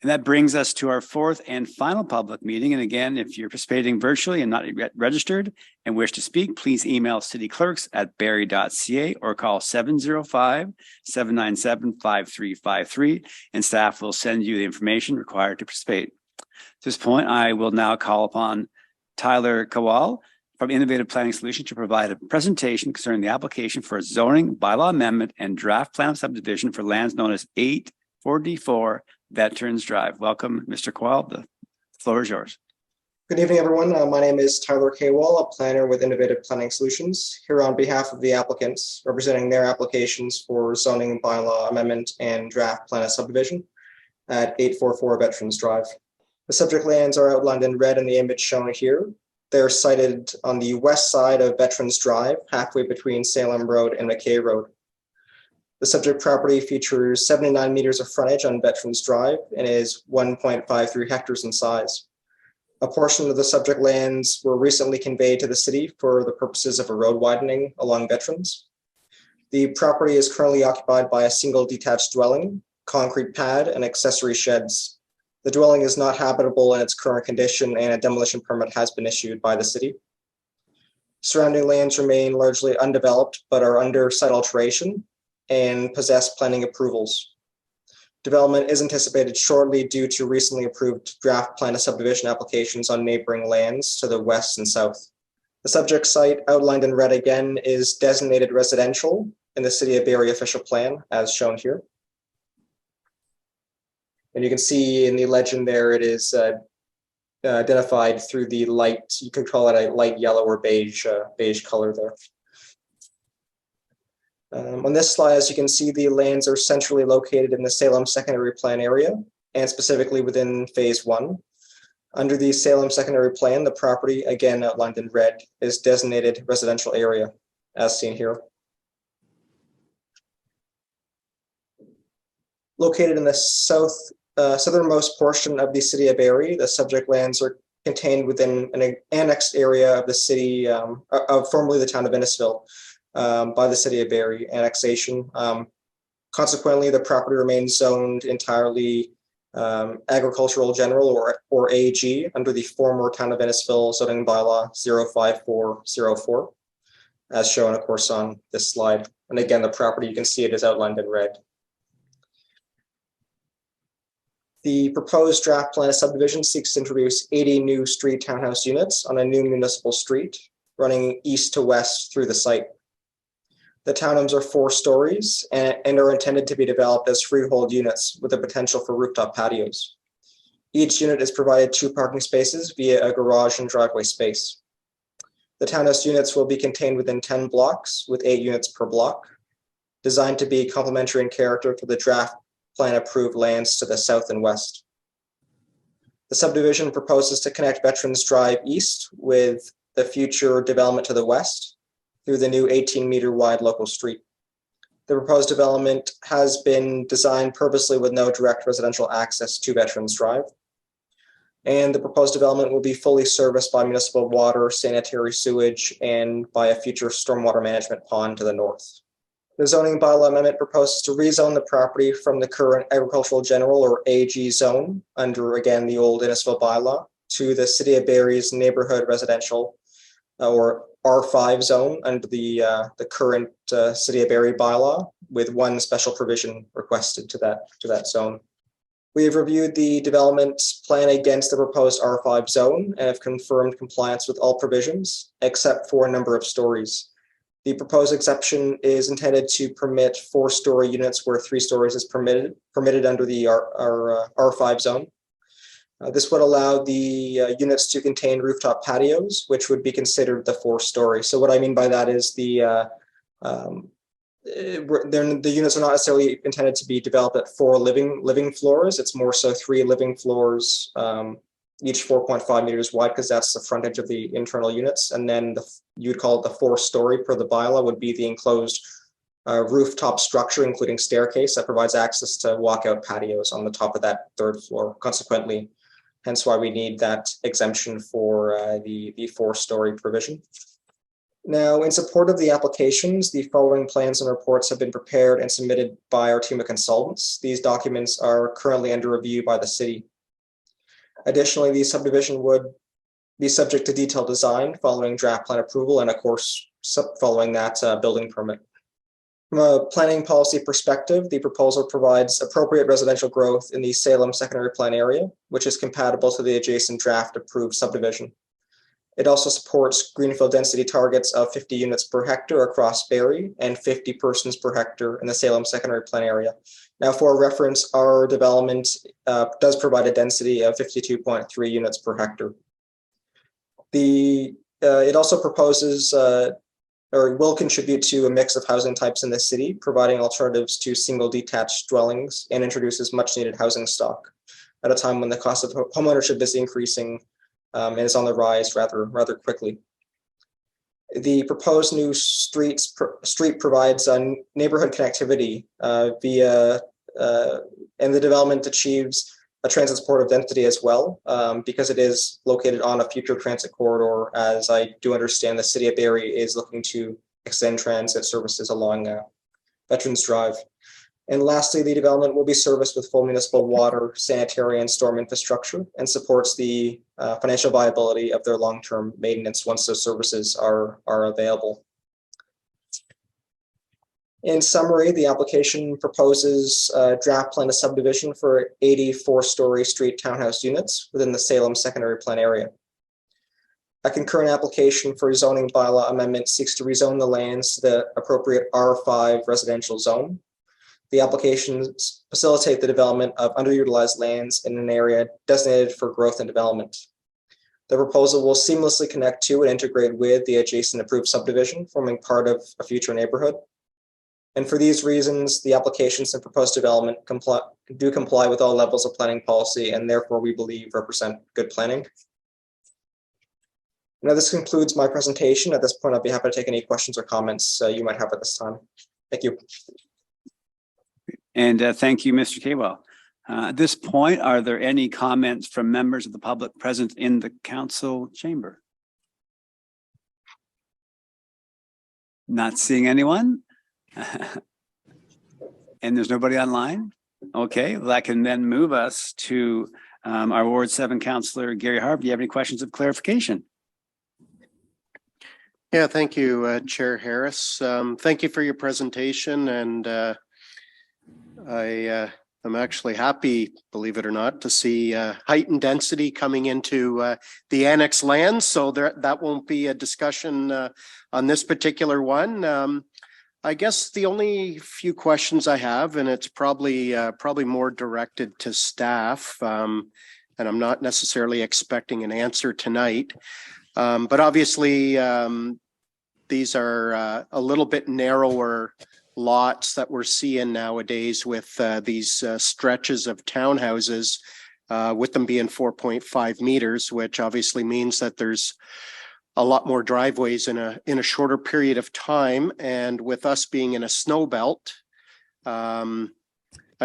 And that brings us to our fourth and final public meeting. And again, if you're participating virtually and not yet registered and wish to speak, please email cityclerks@barrie.ca or call 705-797-5353, and staff will send you the information required to participate. At this point, I will now call upon Tyler Kowal from Innovative Planning Solutions to provide a presentation concerning the application for a zoning bylaw amendment and draft plan subdivision for lands known as 844 Veterans Drive. Welcome, Mr. Kowal. The floor is yours. Good evening, everyone. My name is Tyler Kowal, a planner with Innovative Planning Solutions, here on behalf of the applicants, representing their applications for zoning bylaw amendment and draft plan of subdivision at 844 Veterans Drive. The subject lands are outlined in red in the image shown here. They're sited on the west side of Veterans Drive, halfway between Salem Road and McKay Road. The subject property features 79 meters of frontage on Veterans Drive and is 1.53 hectares in size. A portion of the subject lands were recently conveyed to the city for the purposes of a road widening along Veterans. The property is currently occupied by a single detached dwelling, concrete pad, and accessory sheds. The dwelling is not habitable in its current condition, and a demolition permit has been issued by the city. Surrounding lands remain largely undeveloped, but are under site alteration and possess planning approvals. Development is anticipated shortly due to recently approved draft plan of subdivision applications on neighboring lands to the west and south. The subject site, outlined in red again, is designated residential in the City of Barrie official plan, as shown here. And you can see in the legend there, it is identified through the light, you could call it a light yellow or beige color there. On this slide, as you can see, the lands are centrally located in the Salem secondary plan area, and specifically within phase 1. Under the Salem secondary plan, the property, again outlined in red, is designated residential area, as seen here. Located in the southernmost portion of the city of Barrie, the subject lands are contained within an annexed area of the city of formerly the town of Innisfil by the city of Barrie annexation. Consequently, the property remains zoned entirely agricultural general or AG under the former town of Innisfil zoning bylaw 05404, as shown, of course, on this slide. And again, the property, you can see it is outlined in red. The proposed draft plan of subdivision seeks to introduce 80 new street townhouse units on a new municipal street running east to west through the site. The townhomes are 4 stories and are intended to be developed as freehold units with the potential for rooftop patios. Each unit is provided 2 parking spaces via a garage and driveway space. The townhouse units will be contained within 10 blocks with 8 units per block, designed to be complementary in character to the draft plan approved lands to the south and west. The subdivision proposes to connect Veterans Drive east with the future development to the west through the new 18-meter wide local street. The proposed development has been designed purposely with no direct residential access to Veterans Drive. And the proposed development will be fully serviced by municipal water, sanitary sewage, and by a future stormwater management pond to the north. The zoning bylaw amendment proposes to rezone the property from the current agricultural general or AG zone under, again, the old Innisfil bylaw to the city of Barrie's neighborhood residential or R5 zone under the current city of Barrie bylaw, with 1 special provision requested to that zone. We have reviewed the development plan against the proposed R5 zone and have confirmed compliance with all provisions except for a number of stories. The proposed exception is intended to permit 4-story units where 3 stories is permitted under the R5 zone. This would allow the units to contain rooftop patios, which would be considered the 4-story. So what I mean by that is the units are not necessarily intended to be developed at 4 living floors. It's more so 3 living floors, each 4.5 meters wide, because that's the frontage of the internal units. And then you'd call it the 4-story per the bylaw would be the enclosed rooftop structure, including staircase that provides access to walkout patios on the top of that 3rd floor. Consequently, hence why we need that exemption for the 4-story provision. Now, in support of the applications, the following plans and reports have been prepared and submitted by our team of consultants. These documents are currently under review by the city. Additionally, the subdivision would be subject to detailed design following draft plan approval and, of course, following that building permit. From a planning policy perspective, the proposal provides appropriate residential growth in the Salem secondary plan area, which is compatible to the adjacent draft approved subdivision. It also supports greenfield density targets of 50 units per hectare across Barrie and 50 persons per hectare in the Salem secondary plan area. Now, for reference, our development does provide a density of 52.3 units per hectare. It also proposes or will contribute to a mix of housing types in the city, providing alternatives to single detached dwellings, and introduces much needed housing stock at a time when the cost of homeownership is increasing and is on the rise rather quickly. The proposed new street provides neighborhood connectivity via, and the development achieves a transit supportive density as well, because it is located on a future transit corridor. As I do understand, the city of Barrie is looking to extend transit services along Veterans Drive. And lastly, the development will be serviced with full municipal water, sanitary, and storm infrastructure, and supports the financial viability of their long-term maintenance once those services are available. In summary, the application proposes a draft plan of subdivision for 80 4-story street townhouse units within the Salem secondary plan area. A concurrent application for zoning bylaw amendment seeks to rezone the lands to the appropriate R5 residential zone. The applications facilitate the development of underutilized lands in an area designated for growth and development. The proposal will seamlessly connect to and integrate with the adjacent approved subdivision, forming part of a future neighborhood. And for these reasons, the applications and proposed development do comply with all levels of planning policy, and therefore we believe represent good planning. Now, this concludes my presentation. At this point, I'll be happy to take any questions or comments you might have at this time. Thank you. And thank you, Mr. Kaywell. At this point, are there any comments from members of the public present in the council chamber? Not seeing anyone. And there's nobody online? Okay, well, that can then move us to our Ward 7 Councillor Gary Harvey. Do you have any questions of clarification? Yeah, thank you, Chair Harris. Thank you for your presentation, and I'm actually happy, believe it or not, to see height and density coming into the annex land. So that won't be a discussion on this particular one. I guess the only few questions I have, and it's probably more directed to staff, and I'm not necessarily expecting an answer tonight. But obviously, these are a little bit narrower lots that we're seeing nowadays with these stretches of townhouses, with them being 4.5 meters, which obviously means that there's a lot more driveways in a shorter period of time. And with us being in a snow belt, I'm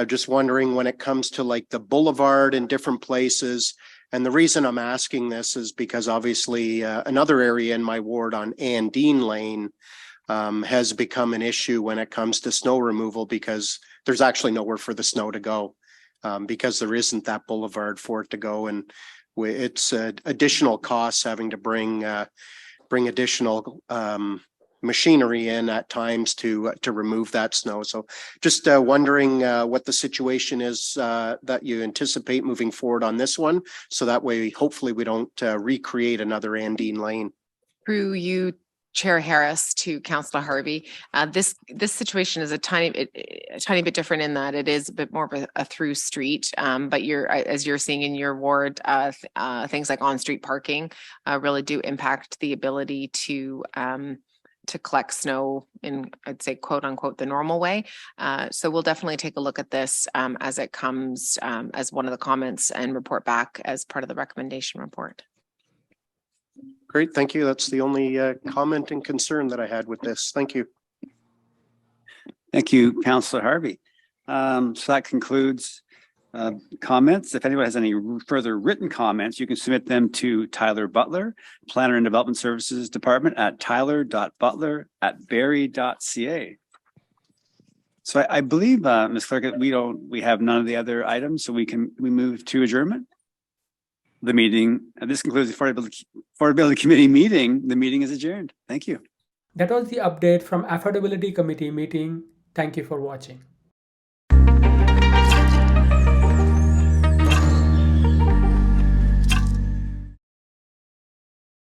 just wondering when it comes to like the boulevard in different places. And the reason I'm asking this is because obviously another area in my ward on Andine Lane has become an issue when it comes to snow removal, because there's actually nowhere for the snow to go, because there isn't that boulevard for it to go. And it's additional costs having to bring additional machinery in at times to remove that snow. So just wondering what the situation is that you anticipate moving forward on this one, so that way hopefully we don't recreate another Andine Lane. Through you, Chair Harris, to Councillor Harvey, this situation is a tiny bit different in that it is a bit more of a through street, but as you're seeing in your ward, things like on-street parking really do impact the ability to collect snow in, I'd say, quote unquote, the normal way. So we'll definitely take a look at this as it comes as one of the comments and report back as part of the recommendation report. Great, thank you. That's the only comment and concern that I had with this. Thank you. Thank you, Councillor Harvey. So that concludes comments. If anyone has any further written comments, you can submit them to Tyler Butler, Planner and Development Services Department at tyler.butler@barrie.ca. So I believe, Ms. Clerk, we have none of the other items, so we move to adjournment. The meeting, this concludes the Affordability Committee meeting. The meeting is adjourned. Thank you. That was the update from Affordability Committee meeting. Thank you for watching.